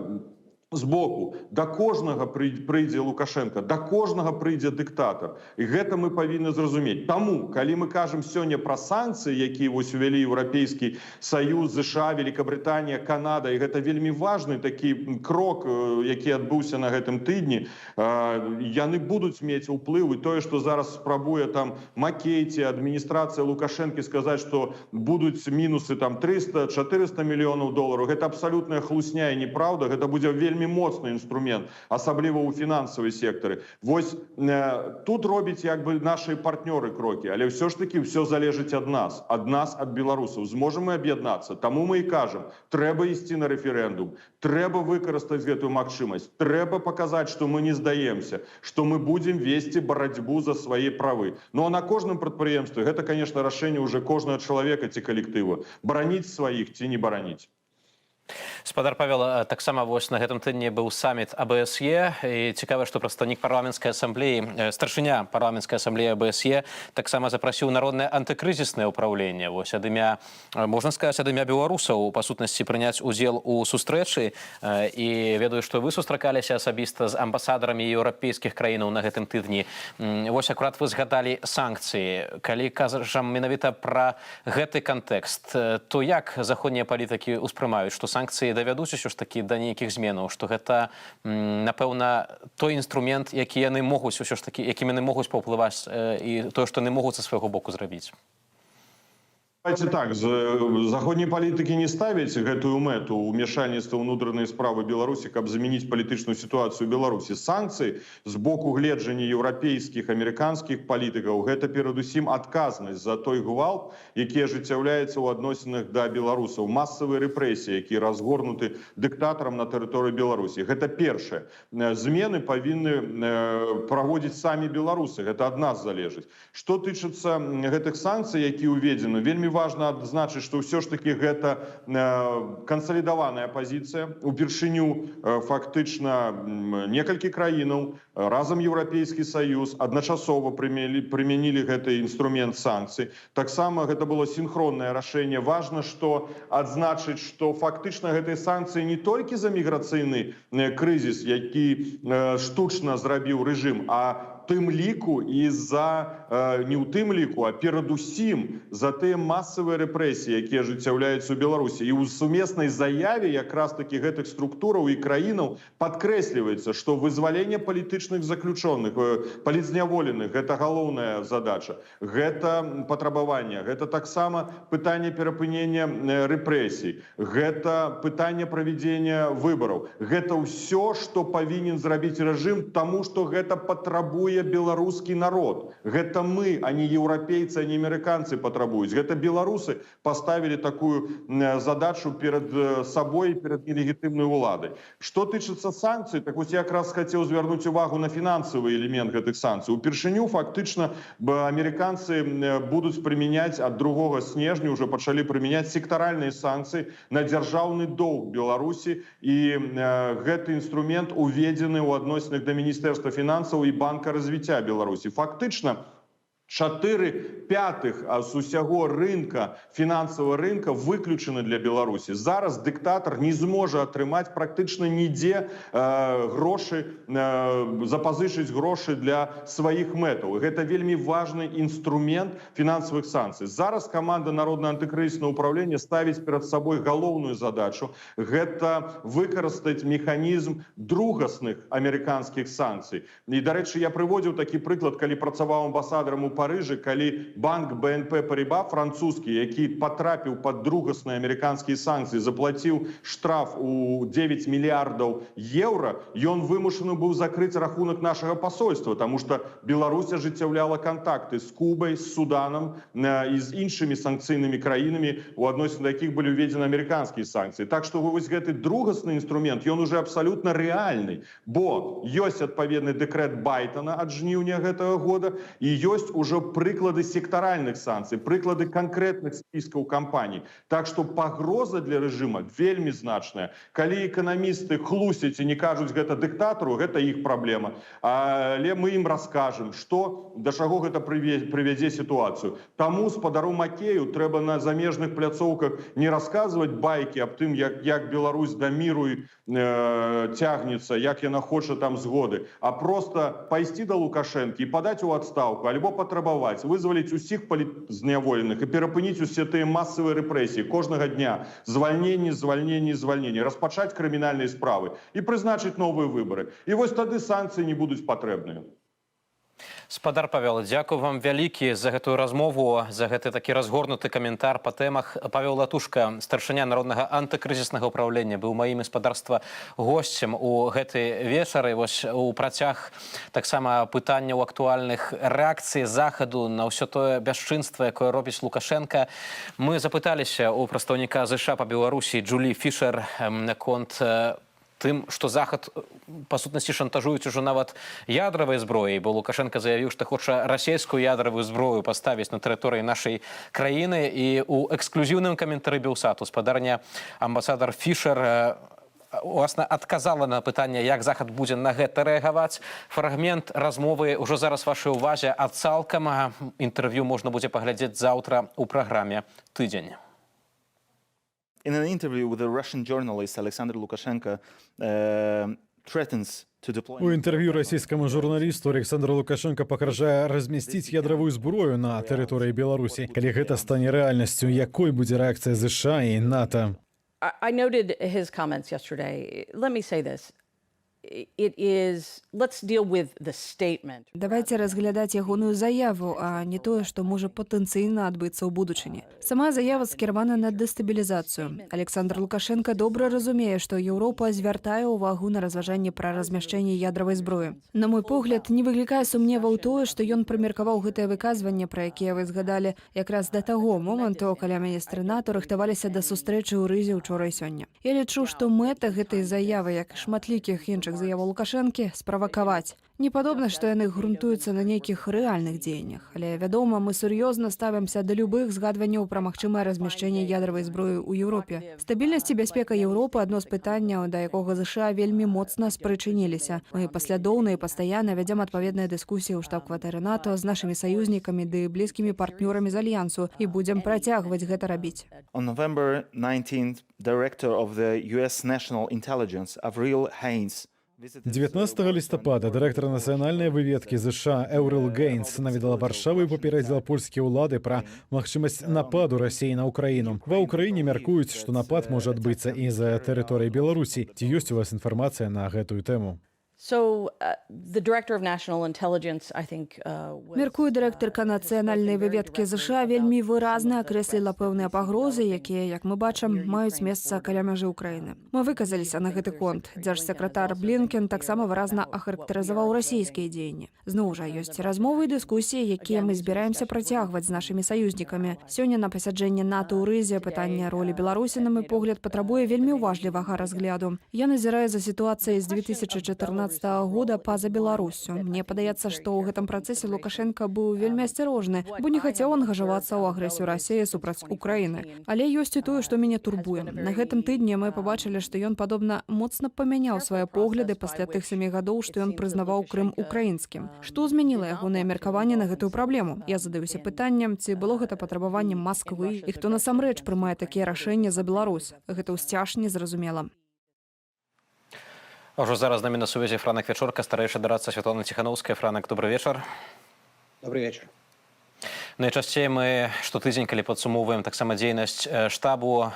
збоку. Да кожнага прыйдзе Лукашенко, да кожнага прыйдзе дыктатар. І гэта мы павінны зразумець. Таму, калі мы кажам сёння пра санкцыі, якія вось увялі Еўрапейскі Саюз, ЗША, Великабрытанія, Канада, і гэта вельмі важны такі крок, які адбыўся на гэтым тыдні, яны будуць мець уплыў. І тое, што зараз спрабуе там Макейці, адміністрацыя Лукашэнкі сказаць, што будуць мінусы там 300-400 мільёнаў долараў, гэта абсалютная хлусня і неправда, гэта будзе вельмі моцны інструмент, асабліва ў фінансавай сектары. Вось тут робяць як бы нашы партнёры крокі, але ўсё ж такі ўсё залежыць ад нас, ад беларусаў. Зможам мы аб'яднацца. Таму мы і кажам, трэба ісці на рэферэндум, трэба выкарыстаць гэтую магчымасць, трэба паказаць, што мы не здаемся, што мы будзем весці барацьбу за свае правы. Ну а на кожным прадпрыемстве гэта, конечно, рашэнне ўжо кожнага чалавека ці калектыву. Бараніць сваіх ці не бараніць. Спадар Павел, таксама вось на гэтым тыдні быў саміт АБСЕ, і цікава, што прадстаўнік парламенцкай асамблеі, старшыня парламенцкай асамблеі АБСЕ таксама запрасіў народнае антыкрызіснае ўпраўленне. Вось ад імя, можна сказаць, ад імя беларусаў, па сутнасці, прыняць удзел у сустрэчы. І ведаю, што вы сустракаліся асабіста з амбасадарамі еўрапейскіх краінаў на гэтым тыдні. Вось акурат вы згадалі санкцыі. Калі кажам менавіта пра гэты кантэкст, то як заходнія палітыкі ўспрымаюць, што санкцыі давядуць усё ж такі да нейкіх зменаў, што гэта, напэўна, той інструмент, які яны могуць усё ж такі, якім яны могуць паўплываць, і тое, што яны могуць са свайго боку зрабіць? Давайте так, заходнія палітыкі не ставяць гэтую мэту ўмешальніцтва ўнутраныя справы Беларусі, каб замяніць палітычную сітуацыю Беларусі. Санкцыі з боку гледжання еўрапейскіх, амерыканскіх палітыкаў гэта перадусім адказнасць за той гвалт, які ажыццяўляецца ў адносінах да беларусаў, масавыя рэпрэсіі, які разгорнуты дыктатарам на тэрыторыі Беларусі. Гэта першае. Змены павінны праводзіць самі беларусы, гэта ад нас залежыць. Што тычыцца гэтых санкцый, які ўведзены, вельмі важна адзначыць, што ўсё ж такі гэта кансалідаваная пазіцыя. Упершыню фактычна некалькі краінаў, разам Еўрапейскі Саюз адначасова прымянілі гэты інструмент санкцый. Таксама гэта было сінхроннае рашэнне. Важна, што адзначыць, што фактычна гэтыя санкцыі не толькі за міграцыйны крызіс, які штучна зрабіў рэжым, а тым ліку і не ў тым ліку, а перадусім за тыя масавыя рэпрэсіі, якія ажыццяўляюцца ў Беларусі. І ў сумеснай заяве якраз такі гэтых структураў і краінаў падкрэсліваецца, што вызваленне палітычных заключоных, палітзняволеных — гэта галоўная задача. Гэта патрабаванне, гэта таксама пытанне перапынення рэпрэсій, гэта пытанне правядзення выбараў. Гэта ўсё, што павінен зрабіць рэжым, таму што гэта патрабуе беларускі народ. Гэта мы, а не еўрапейцы, а не амерыканцы патрабуюць. Гэта беларусы паставілі такую задачу перад сабой, перад нелегітымнай уладай. Што тычыцца санкцый, так вось я якраз хацеў звярнуць увагу на фінансавы элемент гэтых санкцый. Упершыню фактычна амерыканцы будуць прымяняць ад 2 снежня, уже пачалі прымяняць сектаральныя санкцыі на дзяржаўны доўг Беларусі, і гэты інструмент уведзены ў адносінах да Міністэрства фінансаў і Банка развіцця Беларусі. Фактычна 4/5 з усяго рынка, фінансавага рынка выключаны для Беларусі. Зараз дыктатар не зможа атрымаць практычна нідзе грошы, запазычыць грошы для сваіх мэтаў. Гэта вельмі важны інструмент фінансавых санкцый. Зараз каманда Народнае антыкрызіснае ўпраўлення ставіць перад сабой галоўную задачу — гэта выкарыстаць механізм другасных амерыканскіх санкцый. І, дарэчы, я прыводзіў такі прыклад, калі працаваў амбасадарам у Парыжы, калі банк БНП Париба французскі, які патрапіў пад другасныя амерыканскія санкцыі, заплаціў штраф у 9 мільярдаў еўра, ён вымушаны быў закрыць рахунак нашага пасольства, таму што Беларусь ажыццяўляла кантакты з Кубай, з Суданам і з іншымі санкцыйнымі краінамі, у адносінах да якіх былі ўведзены амерыканскія санкцыі. Так што вось гэты другасны інструмент, ён уже абсалютна рэальны, бо ёсць адпаведны дэкрэт Байтона ад жніўня гэтага года, і ёсць уже прыклады сектаральных санкцый, прыклады канкрэтных спіскаў кампаній. Так што пагроза для рэжыма вельмі значная. Калі эканамісты хлусяць і не кажуць гэта дыктатару, гэта іх праблема. Але мы ім раскажам, што, да чаго гэта прывядзе сітуацыю. Таму спадару Макею трэба на замежных пляцоўках не расказваць байкі аб тым, як Беларусь да міру цягнецца, як яна хоча там згоды, а проста пайсці да Лукашэнкі і падаць у адстаўку, альбо патрабаваць, вызваліць усіх палітзняволеных і перапыніць усе тыя масавыя рэпрэсіі кожнага дня, звальненні, звальненні, звальненні, распачаць крымінальныя справы і прызначыць новыя выбары. І вось тады санкцыі не будуць патрэбныя. Спадар Павел, дзякую вам вялікі за гэтую размову, за гэты такі разгорнуты каментар па тэмах. Павел Латушка, старшыня Народнага антыкрызіснага ўпраўлення, быў маім гаспадарства госцем у гэты вечар. І вось у працяг таксама пытанняў актуальных рэакцый захаду на ўсё тое бясчынства, якое робіць Лукашенко. Мы запыталіся у прадстаўніка ЗША па Беларусі Джулі Фішер наконт тым, што захад па сутнасці шантажуюць ужо нават ядравай зброяй, бо Лукашенко заявіў, што хоча расійскую ядравую зброю паставіць на тэрыторыі нашай краіны. І у эксклюзіўным каментары Белсату спадарня амбасадар Фішер власна адказала на пытанне, як захад будзе на гэта рэагаваць. Фрагмент размовы ўжо зараз вашай увазе, а цалкам інтэрв'ю можна будзе паглядзець заўтра ў праграме «Тыдзень». In an interview with a Russian journalist, Alexander Lukashenko threatens to deploy... У інтэрв'ю расійскаму журналісту Александр Лукашенко пагражае размясціць ядравую зброю на тэрыторыі Беларусі. Калі гэта стане рэальнасцю, якой будзе рэакцыя ЗША і НАТО? I noted his comments yesterday. Let me say this. Давайте разглядаць ягоную заяву, а не тое, што можа патэнцыйна адбыцца ў будучыні. Сама заява скіравана на дэстабілізацыю. Александр Лукашенко добра разумее, што Еўропа звяртае ўвагу на разважанне пра размяшчэнне ядравай зброі. На мой погляд, не выклікае сумневаў тое, што ён прымеркаваў гэтае выказванне, пра якія вы згадалі, якраз да таго моманту, калі міністры НАТО рыхтаваліся да сустрэчы ў Рызе учора і сёння. Я лічу, што мэта гэтай заявы, як шматлікіх іншых заяваў Лукашэнкі, справакаваць. Не падобна, што яны грунтуюцца на нейкіх рэальных дзеяннях. Але, вядома, мы сур'ёзна ставімся да любых згадванняў пра магчымае размяшчэнне ядравай зброі ў Еўропе. Стабільнасць і бяспека Еўропы — адно з пытанняў, да якога ЗША вельмі моцна спрычыніліся. Мы паслядоўна і пастаянна вядзем адпаведныя дыскусіі ў штаб-кватэры НАТО з нашымі саюзнікамі ды блізкімі партнёрамі з Альянсу і будзем працягваць гэта рабіць. On November 19th, Director of the US National Intelligence, Avril Haines, 19 лістапада дырэктар нацыянальнай выведкі ЗША Эўрыл Гейнс наведала Варшаву і папярэдзіла польскія ўлады пра магчымасць нападу Расіі на Ўкраіну. Ва Ўкраіне мяркуюць, што напад можа адбыцца і за тэрыторыяй Беларусі. Ці ёсць у вас інфармацыя на гэтую тэму? Мяркую, дырэктарка нацыянальнай выведкі ЗША вельмі выразна акрэсліла пэўныя пагрозы, якія, як мы бачым, маюць месца каля мяжы Ўкраіны. Мы выказаліся на гэты конт. Дзяржсакратар Блінкен таксама выразна ахарактарызаваў расійскія дзеянні. Зноў жа, ёсць размовы і дыскусіі, якія мы збіраемся працягваць з нашымі саюзнікамі. Сёння на пасяджэнні НАТО ў Рызе пытанне ролі Беларусі, на мой погляд, патрабуе вельмі ўважлівага разгляду. Я назіраю за сітуацыяй з 2014 года па-за Беларуссю. Мне падаецца, што ў гэтым працэсе Лукашенко быў вельмі асцярожны, бо не хацеў ангажавацца ў агрэсію Расіі супраць Украіны. Але ёсць і тое, што мяне турбуе. На гэтым тыдні мы пабачылі, што ён, падобна, моцна памяняў свае погляды пасля тых 7 гадоў, што ён прызнаваў Крым украінскім. Што змяніла ягонае меркаванне на гэтую праблему? Я задаюся пытаннем, ці было гэта патрабаваннем Масквы, і хто насамрэч прымае такія рашэнні за Беларусь. Гэта ўсцяж незразумела. Уже зараз з намі на сувязі Франак Вечорка, старэйшы дарадца Святлана Ціханаўская. Франак, добрый вечар. Добрый вечар. Найчасцей мы штотыдзень, калі падсумоўваем таксама дзейнасць штабу,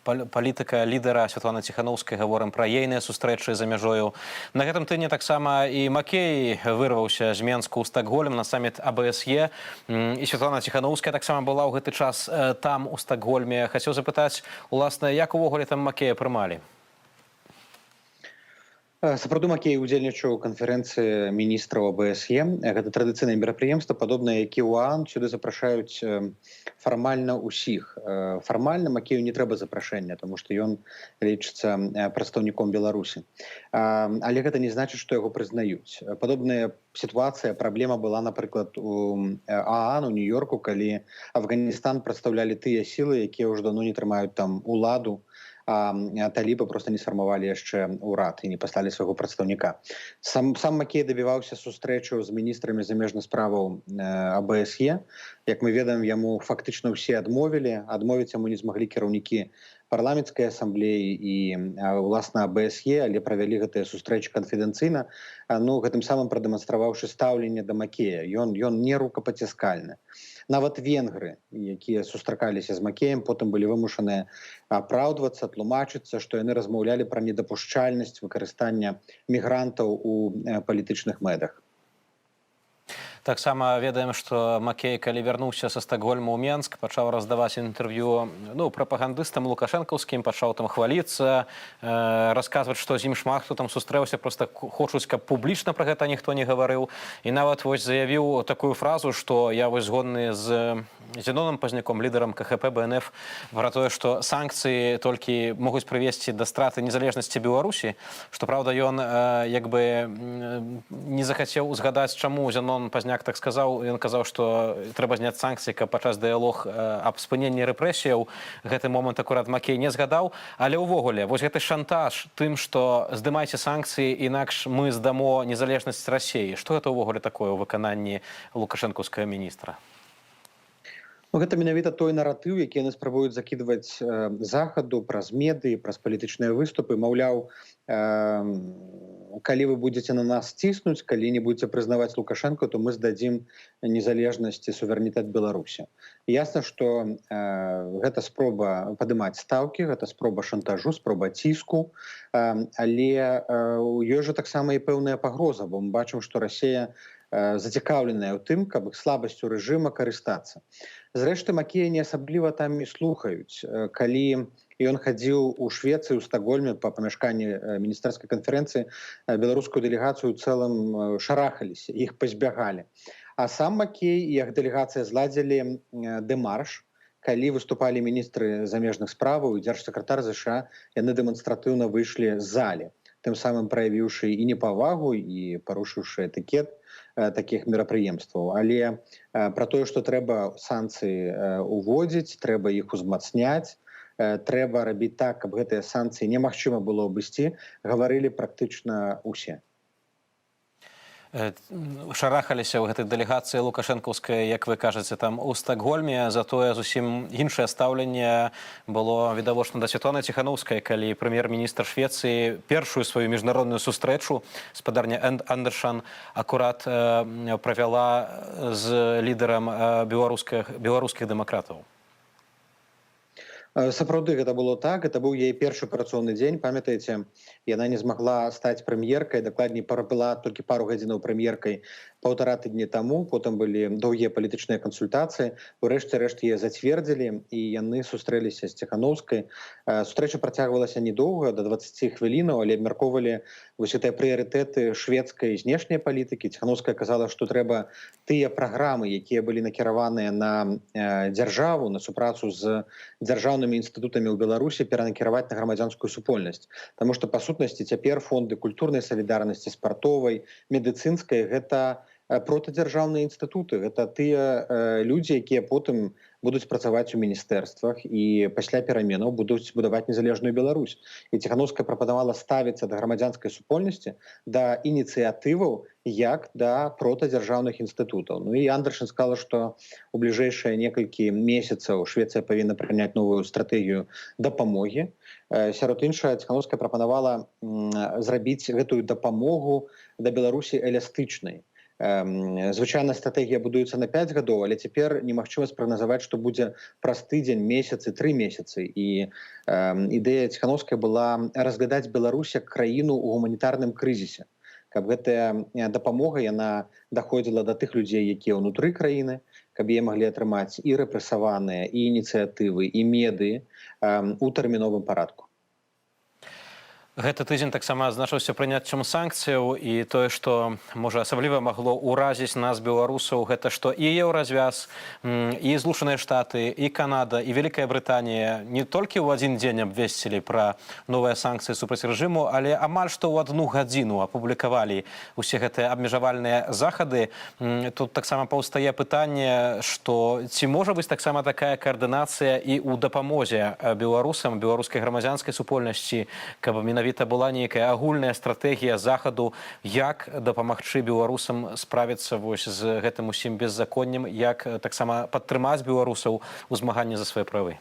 палітыка лідара Святлана Ціханаўскай, гаворым пра ейныя сустрэчы за мяжою. На гэтым тыдні таксама і Макей вырваўся з Менску ў Стакгольм на саміт АБСЕ. І Святлана Ціханаўская таксама была ў гэты час там, у Стакгольме. Хацеў запытаць, уласна, як увогуле там Макея прымалі? Сапраўды Макей удзельнічаў у канферэнцыі міністраў АБСЕ. Гэта традыцыйнае мерапрыемства, падобнае, які ў ААН сюды запрашаюць фармальна ўсіх. Фармальна Макею не трэба запрашэння, тому што ён лічыцца прадстаўніком Беларусі. Але гэта не значыць, што яго прызнаюць. Падобная сітуацыя, праблема была, напрыклад, у ААН у Нью-Йорку, калі Афганістан прадстаўлялі тыя сілы, якія ўжо даўно не трымаюць там уладу, а талібы проста не сфармавалі яшчэ ўрад і не паслалі свайго прадстаўніка. Сам Макей дабіваўся сустрэчу з міністрамі замежных справаў АБСЕ. Як мы ведаем, яму фактычна ўсе адмовілі. Адмовіць яму не змаглі кіраўнікі парламенцкай асамблеі і уласна АБСЕ, але правялі гэтыя сустрэчы канфідэнцыйна, гэтым самым прадэманстраваўшы стаўленне да Макея. Ён не рукапаціскальны. Нават венгры, якія сустракаліся з Макеем, потым былі вымушаныя апраўдвацца, тлумачыцца, што яны размаўлялі пра недапушчальнасць выкарыстання мігрантаў у палітычных мэтах. Таксама ведаем, што Макей, калі вярнуўся са Стакгольма ў Менск, пачаў раздаваць інтэрв'ю прапагандыстам лукашэнкаўскім, пачаў там хваліцца, расказваць, што з ім шмат хто там сустрэўся, проста хочуць, каб публічна пра гэта ніхто не гаварыў. І нават заявіў такую фразу, што я згодны з Зеноном Пазняком, лідарам КХП БНФ, пра тое, што санкцыі толькі могуць прывесці да страты незалежнасці Беларусі. Што, праўда, ён не захацеў згадаць, чаму Зенон Пазняк так сказаў. Ён казаў, што трэба зняць санкцыі, каб пачаць дыялог аб спыненні рэпрэсіяў. Гэты момант акурат Макей не згадаў. Але ўвогуле, гэты шантаж тым, што здымайце санкцыі, інакш мы здамо незалежнасць Расіі. Што гэта ўвогуле такое ў выкананні лукашэнкаўскага міністра? Гэта менавіта той наратыў, які яны спрабуюць закідваць захаду праз медыі, праз палітычныя выступы. Маўляў, калі вы будзеце на нас ціснуць, калі не будзеце прызнаваць Лукашэнка, то мы здадзім незалежнасць і суверэнітэт Беларусі. Ясна, што гэта спроба падымаць стаўкі, гэта спроба шантажу, спроба ціску, але ёсць жа таксама і пэўная пагроза, бо мы бачым, што Расія зацікаўленая ў тым, каб іх слабасцю рэжыма карыстацца. Зрэшты, Макея не асабліва там і слухаюць. Калі ён хадзіў у Швецыі, у Стакгольме па памяшканні міністэрскай канферэнцыі, беларускую дэлегацыю ў цэлым шарахаліся, іх пазбягалі. А сам Макей і іх дэлегацыя зладзілі дэмарш, калі выступалі міністры замежных справаў і дзяржсакратар ЗША, яны дэманстратыўна выйшлі з залі, тым самым праявіўшы і непавагу, і парушыўшы этыкет такіх мерапрыемстваў. Але пра тое, што трэба санкцыі уводзіць, трэба іх узмацняць, трэба рабіць так, каб гэтыя санкцыі немагчыма было абысці, гаварылі практычна ўсе. Шарахаліся ў гэтай дэлегацыі лукашэнкаўскай, як вы кажаце, там у Стакгольме, затое зусім іншае стаўленне было відавочна да Святланы Ціханаўскай, калі прэм'ер-міністр Швецыі першую сваю міжнародную сустрэчу спадарня Андершан акурат правяла з лідарам беларускіх дэмакратаў. Сапраўды гэта было так, это быў яе першы працоўны дзень, памятаеце, яна не змагла стаць прэм'еркай, дакладней была толькі пару гадзінаў прэм'еркай 1,5 тыдні таму, потым былі доўгія палітычныя кансультацыі, урэшце рэшт яе зацвердзілі і яны сустрэліся з Ціханаўскай. Сустрэча працягвалася недоўга, да 20 хвілінаў, але абмяркоўвалі вось гэтыя прыярытэты шведскай знешняй палітыкі. Ціханаўская казала, што трэба тыя праграмы, якія былі накіраваныя на дзяржаву, на супрацу з дзяржаўнымі інстытутамі ў Беларусі перанакіраваць на грамадзянскую супольнасць. Таму што, па сутнасці, цяпер фонды культурнай салідарнасці, спартовай, медыцынскай — гэта протадзяржаўныя інстытуты. Гэта тыя людзі, якія потым будуць працаваць у міністэрствах і пасля пераменаў будуць будаваць незалежную Беларусь. І Ціханаўская прапанавала ставіцца да грамадзянскай супольнасці, да ініцыятываў, як да протадзяржаўных інстытутаў. Ну і Андершан сказала, што у бліжэйшыя некалькі месяцаў Швецыя павінна прыняць новую стратэгію дапамогі. Сярод іншага, Ціханаўская прапанавала зрабіць гэтую дапамогу да Беларусі эластычнай. Звычайна стратэгія будуецца на 5 гадоў, але цяпер немагчыма спрагназаваць, што будзе праз тыдзень, месяцы, 3 месяцы. І ідэя Ціханаўскай была разглядаць Беларусь як краіну ў гуманітарным крызісе, каб гэтая дапамога яна даходзіла да тых людзей, якія ўнутры краіны, каб яе маглі атрымаць і рэпрэсаваныя, і ініцыятывы, і медыі у тэрміновым парадку. Гэты тыдзень таксама адзначыўся прыняццем санкцыяў, і тое, што, можа, асабліва магло ўразіць нас, беларусаў, гэта што і Еўразвяз, і Злучаныя Штаты, і Канада, і Вялікая Брытанія не толькі ў адзін дзень абвесцілі пра новыя санкцыі супраць рэжыму, але амаль што ў 1 гадзіну апублікавалі ўсе гэтыя абмежавальныя захады. Тут таксама паўстае пытанне, што ці можа быць таксама такая каардынацыя і ў дапамозе беларусам, беларускай грамадзянскай супольнасці, каб менавіта была нейкая агульная стратэгія захаду, як дапамагчы беларусам справіцца вось з гэтым усім беззаконнем, як таксама падтрымаць беларусаў у змаганні за свае правы.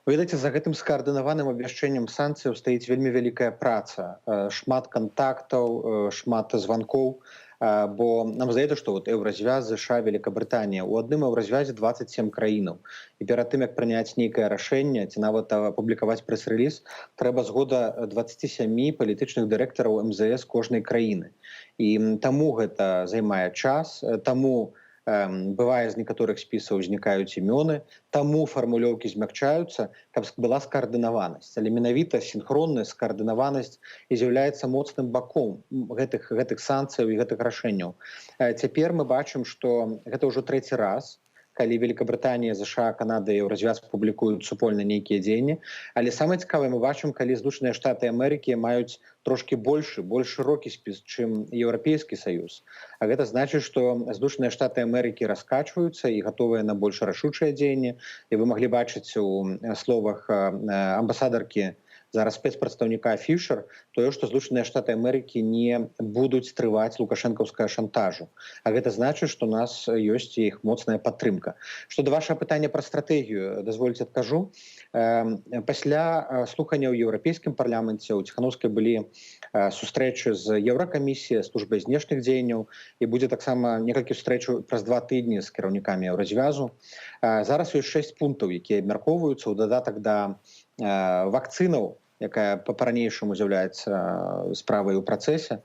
Вы ведаеце, за гэтым скаардынаваным абвяшчэннем санкцыяў стаіць вельмі вялікая праца. Шмат кантактаў, шмат званкоў, бо нам здаецца, што Еўразвяз, ЗША, Великабрытанія, у адным Еўразвязе 27 краінаў. І перад тым, як прыняць нейкае рашэнне ці нават апублікаваць прэс-рэліз, трэба згода 27 палітычных дырэктараў МЗС кожнай краіны. І таму гэта займае час, таму бывае, з некаторых спісаў узнікаюць імёны, таму фармулёўкі змякчаюцца, каб была скаардынаванасць. Але менавіта сінхроннасць, скаардынаванасць і з'яўляецца моцным баком гэтых санкцыяў і гэтых рашэнняў. Цяпер мы бачым, што гэта ўжо 3-й раз, калі Великабрытанія, ЗША, Канада і Еўразвяз публікуюць супольна нейкія дзеянні. Але самае цікавае мы бачым, калі Злучаныя Штаты Амерыкі маюць трошки больш шырокі спіс, чым Еўрапейскі Саюз. А гэта значыць, што Злучаныя Штаты Амерыкі раскачваюцца і гатовыя на больш рашучыя дзеянні. І вы маглі бачыць у словах амбасадаркі, зараз спецпрадстаўніка Фішер, тое, што Злучаныя Штаты Амерыкі не будуць трываць лукашэнкаўскага шантажу. А гэта значыць, што у нас ёсць іх моцная падтрымка. Што да вашага пытання пра стратэгію, дазвольце адкажу. Пасля слухання ў Еўрапейскім парламенце у Ціханаўскай былі сустрэчы з Еўракамісіяй, службай знешніх дзеянняў, і будзе таксама некалькі сустрэчаў праз 2 тыдні з кіраўнікамі Еўразвязу. Зараз ёсць 6 пунктаў, якія абмяркоўваюцца ў дадатак да вакцынаў, якая па-ранейшаму з'яўляецца справай у працэсе.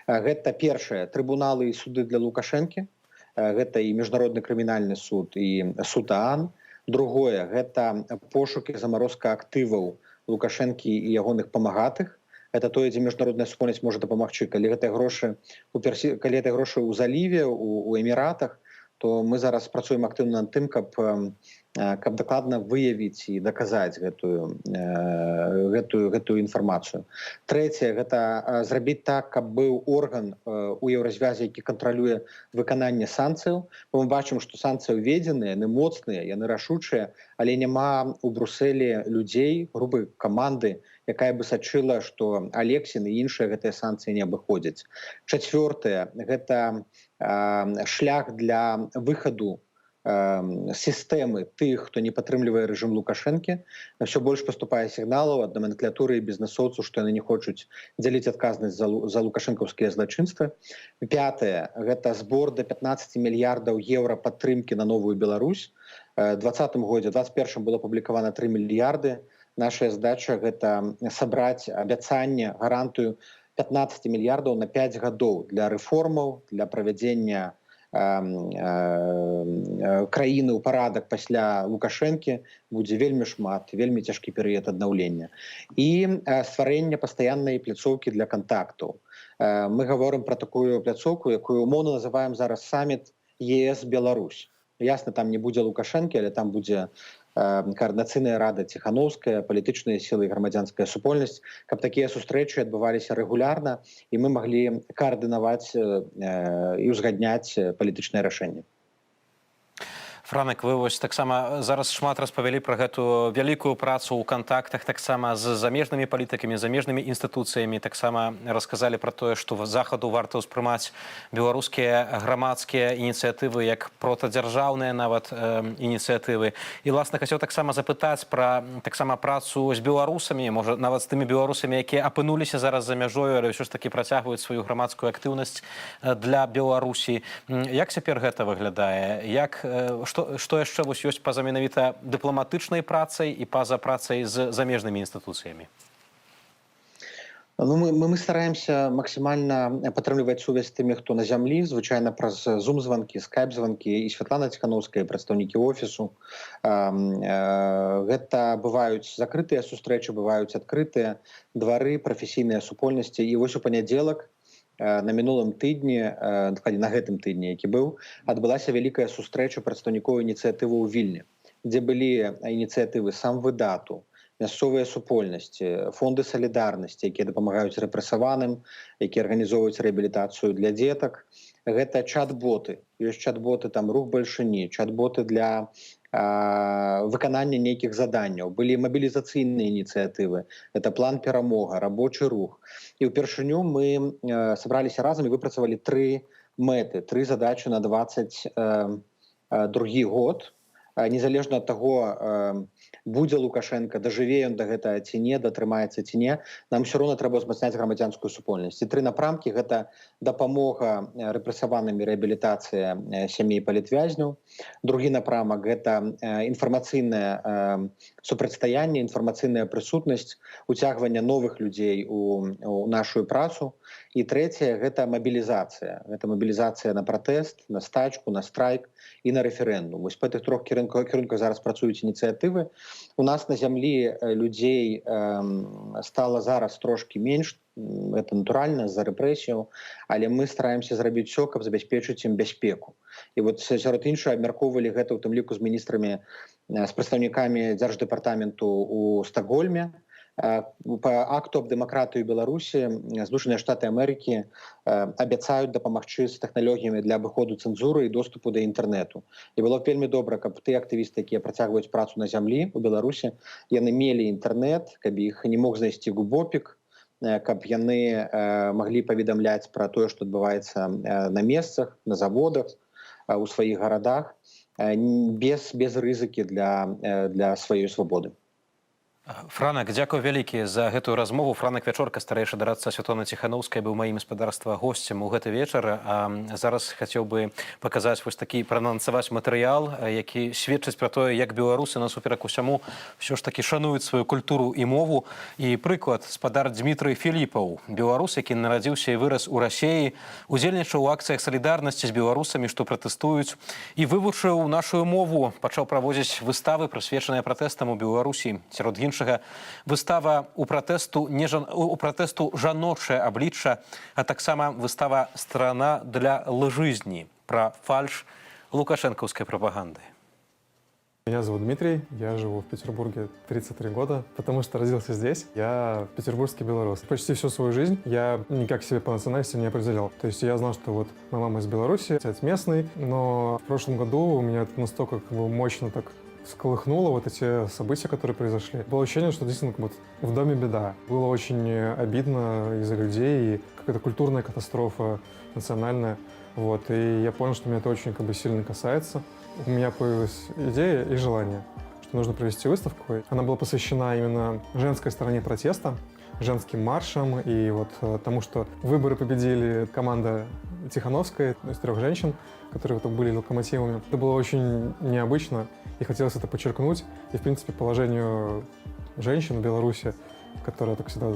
Гэта першае, трыбуналы і суды для Лукашэнкі. Гэта і міжнародны крымінальны суд, і суд ААН. Другое, гэта пошук і замарозка актываў Лукашэнкі і ягоных памагатых. Гэта тое, дзе міжнародная супольнасць можа дапамагчы. Калі гэтыя грошы ў заліве, у Эміратах, што мы зараз працуем актыўна над тым, каб дакладна выявіць і даказаць гэтую інфармацыю. Трэцяе, гэта зрабіць так, каб быў орган у Еўразвязе, які кантралюе выкананне санкцыяў. Бо мы бачым, што санкцыі ўведзеныя, яны моцныя, яны рашучыя, але няма у Брусэлі людзей, групы каманды, якая бы сачыла, што Алексін і іншыя гэтыя санкцыі не абыходзяць. Чацвёртае, гэта шлях для выхаду сістэмы тых, хто не падтрымлівае рэжым Лукашэнкі. Все больш паступае сігналаў ад номенклатуры і бізнэсоўцаў, што яны не хочуць дзяліць адказнасць за лукашэнкаўскія злачынствы. Пятае, гэта збор до 15 мільярдаў еўра падтрымкі на новую Беларусь. У 2020 годзе, 2021 было апублікавана 3 мільярды. Наша задача гэта сабраць абяцанне, гарантыю 15 мільярдаў на 5 гадоў для рэформаў, для правядзення краіны ў парадак пасля Лукашэнкі будзе вельмі шмат, вельмі цяжкі перыяд аднаўлення. І стварэнне пастаяннай пляцоўкі для кантактаў. Мы гаворым пра такую пляцоўку, якую умоўна называем зараз саміт ЕС-Беларусь. Ясна, там не будзе Лукашэнкі, але там будзе координаційная рада Ціхановская, палітычныя сілы і грамадзянская супольнасць, каб такія сустрэчы адбываліся рэгулярна, і мы маглі каардынаваць і ўзгадняць палітычныя рашэнні. Франак, вы вось таксама зараз шмат распавялі пра гэту вялікую працу ў кантактах таксама з замежнымі палітыкамі, замежнымі інстытуцыямі, таксама расказалі пра тое, што захаду варта ўспрымаць беларускія грамадскія ініцыятывы як протадзяржаўныя нават ініцыятывы. І власна хацеў таксама запытаць пра таксама працу з беларусамі, можа нават з тымі беларусамі, якія апынуліся зараз за мяжою, але ўсё ж такі працягваюць сваю грамадскую актыўнасць для Беларусі. Як цяпер гэта выглядае? Што яшчэ ёсць па-за менавіта дыпламатычнай працай і па-за працай з замежнымі інстытуцыямі? Мы стараемся максімальна падтрымліваць сувязь з тымі, хто на зямлі, звычайна праз зум-званкі, скайп-званкі, і Святлана Ціхановская, прадстаўнікі офісу. Гэта бываюць закрытыя сустрэчы, бываюць адкрытыя двары, прафесійныя супольнасці. І вось у панядзелак на мінулым тыдні, на гэтым тыдні, які быў, адбылася вялікая сустрэча прадстаўнікоў ініцыятывы ў Вільні, дзе былі ініцыятывы самвыдату, мясцовыя супольнасці, фонды салідарнасці, якія дапамагаюць рэпрэсаваным, якія арганізоўваюць рэабілітацыю для дзетак. Гэта чат-боты. Ёсць чат-боты, там рух бальшыні, чат-боты для выканання нейкіх заданняў. Былі мабілізацыйныя ініцыятывы. Гэта план перамога, рабочы рух. І ўпершыню мы сабраліся разам і выпрацавалі 3 мэты, 3 задачы на 22 год. Незалежна ад таго, будзе Лукашенко, дажыве ён да гэтага ці не, датрымаецца ці не, нам все роўна трэба ўзмацняць грамадзянскую супольнасць. І 3 напрамкі – гэта дапамога рэпрэсаваным і рэабілітацыя сямей палітвязняў. Другі напрамак – гэта інфармацыйнае супрацьстаянне, інфармацыйная прысутнасць, уцягванне новых людзей у нашу працу. І трэцяе – гэта мабілізацыя. Гэта мабілізацыя на пратэст, на стачку, на страйк і на рэферэндум. Вось па тых 3 кірунках зараз працуюць ініцыятывы. У нас на зямлі людзей стала зараз трошкі менш, гэта натуральна, з-за рэпрэсіяў, але мы стараемся зрабіць усё, каб забяспечыць ім бяспеку. І вот сярод іншага абмяркоўвалі гэта ў тым ліку з міністрамі, з прадстаўнікамі Дзярждэпартаменту ў Стакгольме. По акту аб дэмакратыі Беларусі Злучаныя Штаты Амерыкі абяцаюць дапамагчы з тэхналогіямі для абыходу цэнзуры і доступу да інтэрнэту. І было вельмі добра, каб тыя актывісты, якія працягваюць працу на зямлі у Беларусі, яны мелі інтэрнэт, каб іх не мог знайсці губопік, каб яны маглі паведамляць пра тое, што адбываецца на месцах, на заводах, у сваіх гарадах, без рызыкі для сваёй свабоды. Франак, дзякуй вялікі за гэтую размову. Франак Вячорка, старэйшы дарадца Святланы Ціхановскай, быў маім гаспадарства госцем у гэты вечар. Зараз хацеў бы паказаць вось такі, праанансаваць матэрыял, які сведчыць пра тое, як беларусы насуперак усяму ўсё ж такі шануюць сваю культуру і мову. І прыклад, спадар Дмітрый Філіпаў, беларус, які нарадзіўся і вырас у Расіі, удзельнічаў у акцыях салідарнасці з беларусамі, што пратэстуюць, і вывучыў нашу мову, пачаў праводзіць выставы, прысвечаныя пратэстам у Беларусі. Сярод выстава у пратэсту жаночае аблічча, а таксама выстава «Страна для лыжызні» пра фальш лукашенковской пропаганды. Меня зовут Дмитрий, я живу в Петербурге 33 года, потому что родился здесь. Я петербургский белорус. Почти всю свою жизнь я никак себе по национальности не определял. То есть я знал, что вот моя мама из Беларуси, отец местный, но в прошлом году у меня это настолько мощно так всколыхнуло вот эти события, которые произошли. Было ощущение, что действительно вот в доме беда. Было очень обидно из-за людей, и какая-то культурная катастрофа национальная. Вот, и я понял, что меня это очень сильно касается. У меня появилась идея и желание, что нужно провести выставку. Она была посвящена именно женской стороне протеста, женским маршам и вот тому, что выборы победили команда Тихановской, из 3 женщин, которые вот были локомотивами. Это было очень необычно, и хотелось это подчеркнуть. И, в принципе, положению женщин в Беларуси, которое так всегда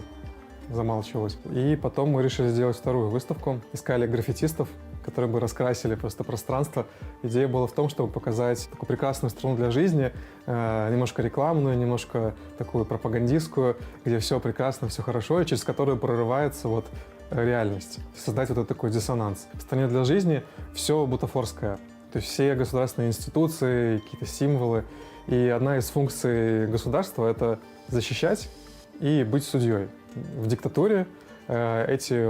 замалчивалось. И потом мы решили сделать вторую выставку. Искали граффитистов, которые бы раскрасили просто пространство. Идея была в том, чтобы показать такую прекрасную страну для жизни, немножко рекламную, немножко такую пропагандистскую, где все прекрасно, все хорошо, и через которую прорывается вот реальность. Создать вот этот такой диссонанс. В стране для жизни все бутафорское. То есть все государственные институции, какие-то символы. И одна из функций государства — это защищать и быть судьей. В диктатуре эти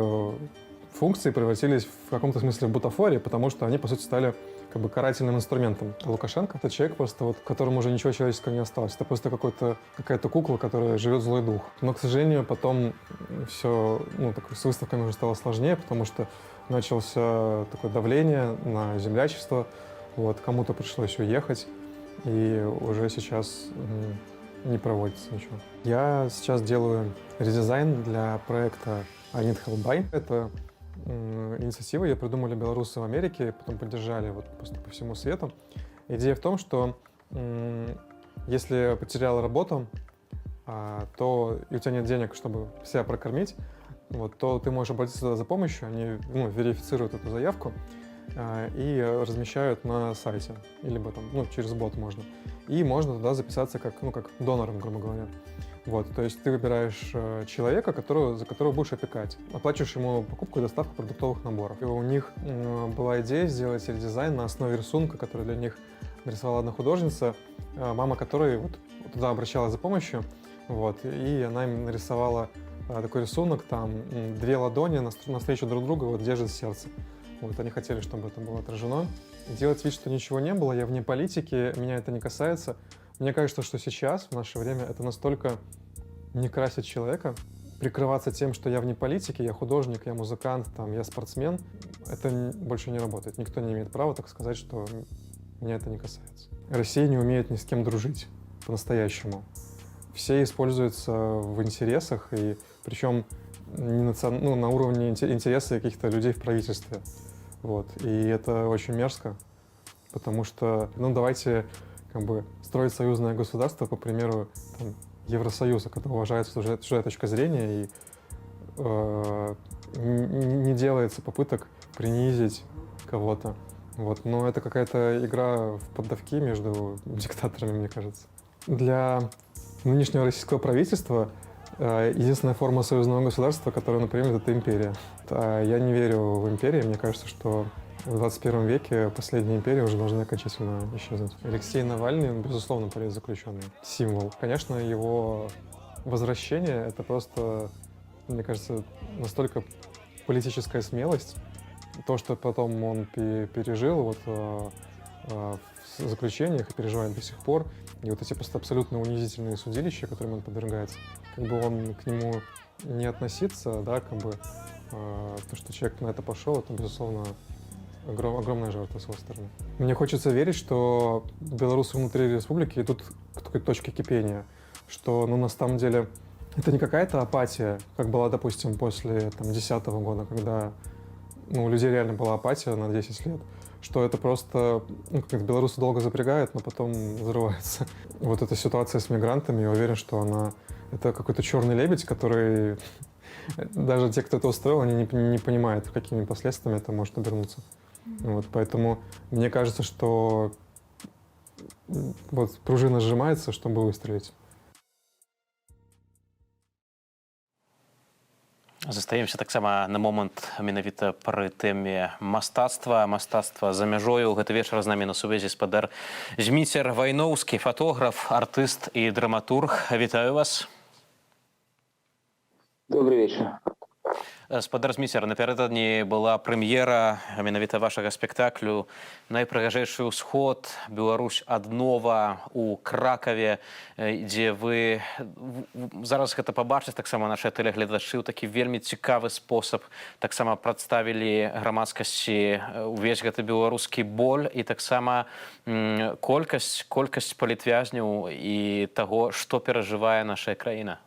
функции превратились в каком-то смысле в бутафорию, потому что они, по сути, стали карательным инструментом. Лукашенко — это человек, просто вот, которому уже ничего человеческого не осталось. Это просто какая-то кукла, которая живет злой дух. Но, к сожалению, потом все с выставками уже стало сложнее, потому что началось такое давление на землячество. Вот, кому-то пришлось уехать, и уже сейчас не проводится ничего. Я сейчас делаю редизайн для проекта I Need Help Buy. Это инициатива, ее придумали белорусы в Америке, потом поддержали вот просто по всему свету. Идея в том, что если потерял работу, то и у тебя нет денег, чтобы себя прокормить, вот, то ты можешь обратиться туда за помощью, они верифицируют эту заявку и размещают на сайте, либо там, через бот можно. И можно туда записаться как донором, грубо говоря. Вот, то есть ты выбираешь человека, за которого будешь опекать. Оплачиваешь ему покупку и доставку продуктовых наборов. И у них была идея сделать редизайн на основе рисунка, который для них нарисовала одна художница, мама которой вот туда обращалась за помощью. Вот, и она им нарисовала такой рисунок, там 2 ладони навстречу друг другу вот держат сердце. Вот, они хотели, чтобы это было отражено. Делать вид, что ничего не было, я вне политики, меня это не касается. Мне кажется, что сейчас, в наше время, это настолько не красит человека. Прикрываться тем, что я вне политики, я художник, я музыкант, я спортсмен, это больше не работает. Никто не имеет права так сказать, что меня это не касается. Россия не умеет ни с кем дружить по-настоящему. Все используются в интересах, и причем на уровне интереса каких-то людей в правительстве. Вот. И это очень мерзко, потому что, давайте строить союзное государство, по примеру Евросоюза, когда уважается чужая точка зрения и не делается попыток принизить кого-то. Вот. Но это какая-то игра в поддавки между диктаторами, мне кажется. Для нынешнего российского правительства единственная форма союзного государства, которую оно примет, это империя. Я не верю в империи. Мне кажется, что в 21 веке последняя империя уже должна окончательно исчезнуть. Алексей Навальный, безусловно, политзаключенный. Символ. Конечно, его возвращение — это просто, мне кажется, настолько политическая смелость. То, что потом он пережил в заключениях и переживает до сих пор, и вот эти просто абсолютно унизительные судилища, которым он подвергается, он к нему не относится, то, что человек на это пошел, это, безусловно, огромная жертва с его стороны. Мне хочется верить, что белорусы внутри республики идут к такой точке кипения, что, на самом деле, это не какая-то апатия, как была, допустим, после 2010 года, когда у людей реально была апатия на 10 лет, что это просто, белорусы долго запрягают, но потом взрываются. Вот эта ситуация с мигрантами, я уверен, что это какой-то черный лебедь, который даже те, кто это устроил, они не понимают, какими последствиями это может обернуться. Вот, поэтому мне кажется, что пружина сжимается, чтобы выстрелить. Застаемся таксама на момант менавіта пры тэме мастацтва за мяжою. Гэты вечар з намі на сувязі спадар Зміцер Вайноўскі, фатограф, артыст і драматург. Вітаю вас. Добрый вечер. Спадар Зміцер, напярэдадні была прэм'ера менавіта вашага спектаклю «Найпрыгажэйшы ўсход. Беларусь аднова» у Кракаве, дзе вы зараз гэта пабачыць таксама нашыя тэлегледачы ў такі вельмі цікавы спосаб. Таксама прадставілі грамадскасці увесь гэты беларускі боль і таксама колькасць палітвязняў і таго, што перажывае наша краіна.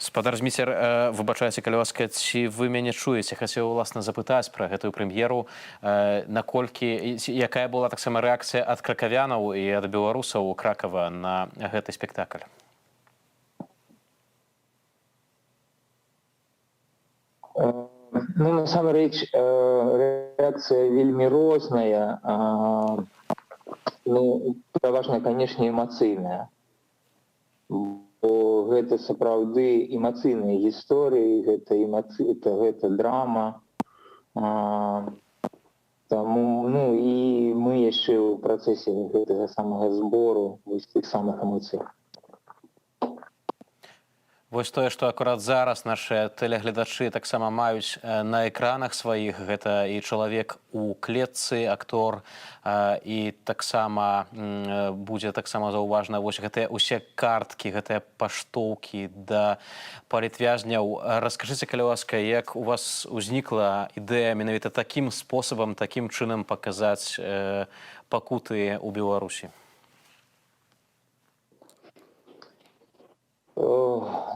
Спадар Зміцер, выбачайце, калі ласка, ці вы мяне чуеце? Хацеў, уласна, запытаць пра гэтую прэм'еру, якая была таксама рэакцыя ад кракавянаў і ад беларусаў Кракава на гэты спектакль? Ну, насамрэч, рэакцыя вельмі розная. Ну, пераважна, канешне, эмацыйная. Гэта сапраўды эмацыйныя гісторыі, гэта драма. Таму, ну, і мы яшчэ ў працэсе гэтага самага збору тых самых эмоцый. Вось тое, што акурат зараз нашыя тэлегледачы таксама маюць на экранах сваіх, гэта і чалавек у клетцы, актор, і таксама будзе таксама заўважна вось гэтыя усе карткі, гэтыя паштоўкі да палітвязняў. Раскажыце, калі ласка, як у вас узнікла ідэя менавіта такім спосабам, такім чынам паказаць пакуты ў Беларусі?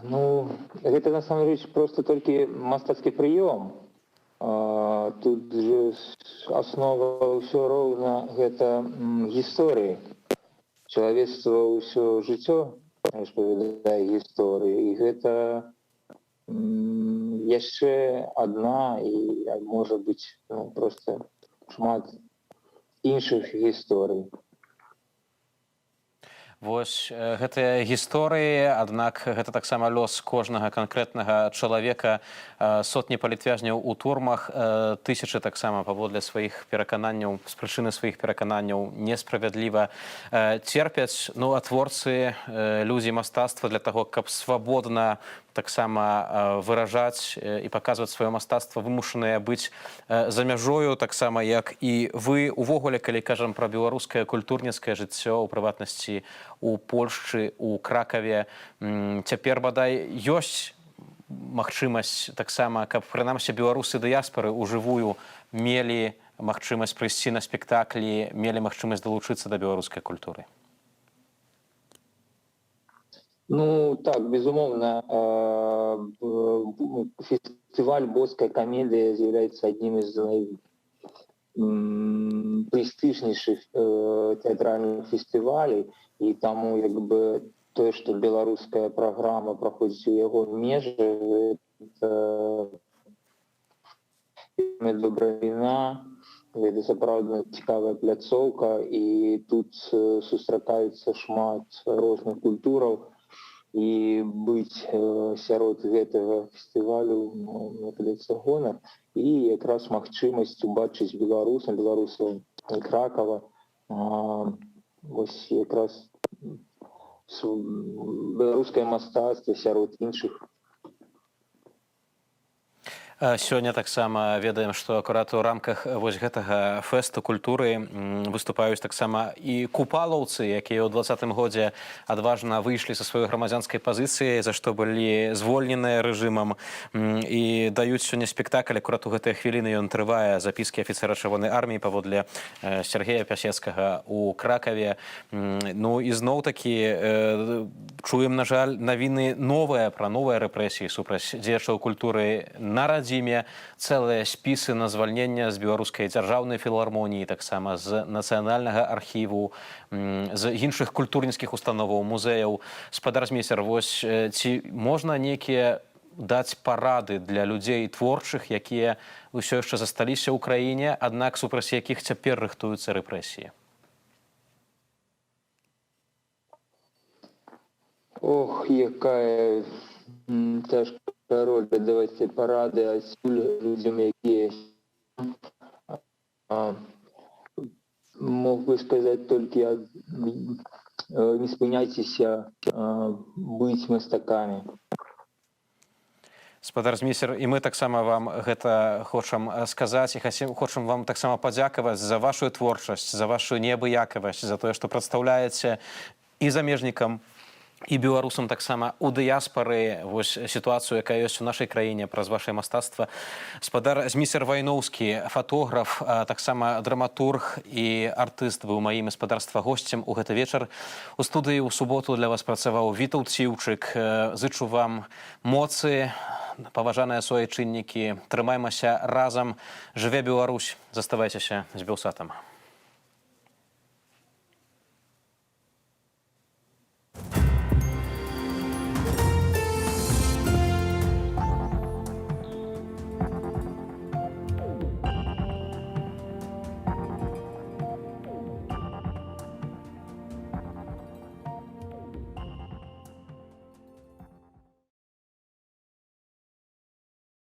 Ну, гэта насамрэч проста толькі мастацкі прыём. Тут жа аснова ўсё роўна гэта гісторыі. Чалавецтва ўсё жыццё распавядае гісторыі. І гэта яшчэ адна і, можа быць, проста шмат іншых гісторый. Вось гэтыя гісторыі, аднак гэта таксама лёс кожнага канкрэтнага чалавека, сотні палітвязняў у турмах, тысячы таксама паводле сваіх перакананняў, з прычыны сваіх перакананняў несправядліва церпяць. Ну, а творцы, людзі мастацтва для таго, каб свабодна таксама выражаць і паказваць сваё мастацтва, вымушаныя быць за мяжою, таксама як і вы. Увогуле, калі кажам пра беларускае культурніцкае жыццё, у прыватнасці у Польшчы, у Кракаве, цяпер, бадай, ёсць магчымасць таксама, каб прынамсі беларусы дыяспары ўжывую мелі магчымасць прыйсці на спектаклі, мелі магчымасць далучыцца да беларускай культуры. Ну, так, безумоўна, фестываль «Боская камедыя» з'яўляецца аднім з найпрэстыжнейшых тэатральных фестывалей, і таму, як бы, тое, што беларуская праграма праходзіць у яго межы, гэта добрая віна, гэта сапраўдна цікавая пляцоўка, і тут сустракаюцца шмат розных культураў, і быць сярод гэтага фестывалю, мне падаецца, гонар, і якраз магчымасць убачыць беларусаў Кракава, вось якраз беларускае мастацтва сярод іншых. Сёння таксама ведаем, што акурат у рамках вось гэтага фэсту культуры выступаюць таксама і купалаўцы, якія ў 2020 годзе адважна выйшлі са сваёй грамадзянскай пазіцыі, за што былі звольненыя рэжымам, і даюць сёння спектакль. Акурат у гэтыя хвіліны ён трывае, запіскі афіцэра Чырвонай арміі паводле Сергея Пясецкага у Кракаве. Ну і зноў-такі чуем, на жаль, навіны новыя пра новыя рэпрэсіі супраць дзеячаў культуры на радзіме, цэлыя спісы на звальнення з беларускай дзяржаўнай філармоніі, таксама з нацыянальнага архіву, з іншых культурніцкіх установаў, музеяў. Спадар Зміцер, вось ці можна нейкія даць парады для людзей творчых, якія ўсё яшчэ засталіся ў краіне, аднак супраць якіх цяпер рыхтуюцца рэпрэсіі? Ох, якая цяжкая роль даваць парады адсюль людзям, якія мог бы сказаць толькі не спыняйцеся быць мастакамі. Спадар Змейсер, і мы таксама вам гэта хочам сказаць, і хочам вам таксама падзякаваць за вашу творчасць, за вашу неабыякавасць, за тое, што прадстаўляеце і замежнікам, і беларусам таксама у дыяспары вось сітуацыю, якая ёсць у нашай краіне праз вашае мастацтва. Спадар Змейсер Вайноўскі, фатограф, таксама драматург і артыст, быў маім гаспадарства госцем у гэты вечар. У студыі ў суботу для вас працаваў Вітаўт Ціўчык. Зычу вам моцы, паважаныя суайчыннікі, трымаймася разам. Жыве Беларусь, заставайцеся з Белсатам.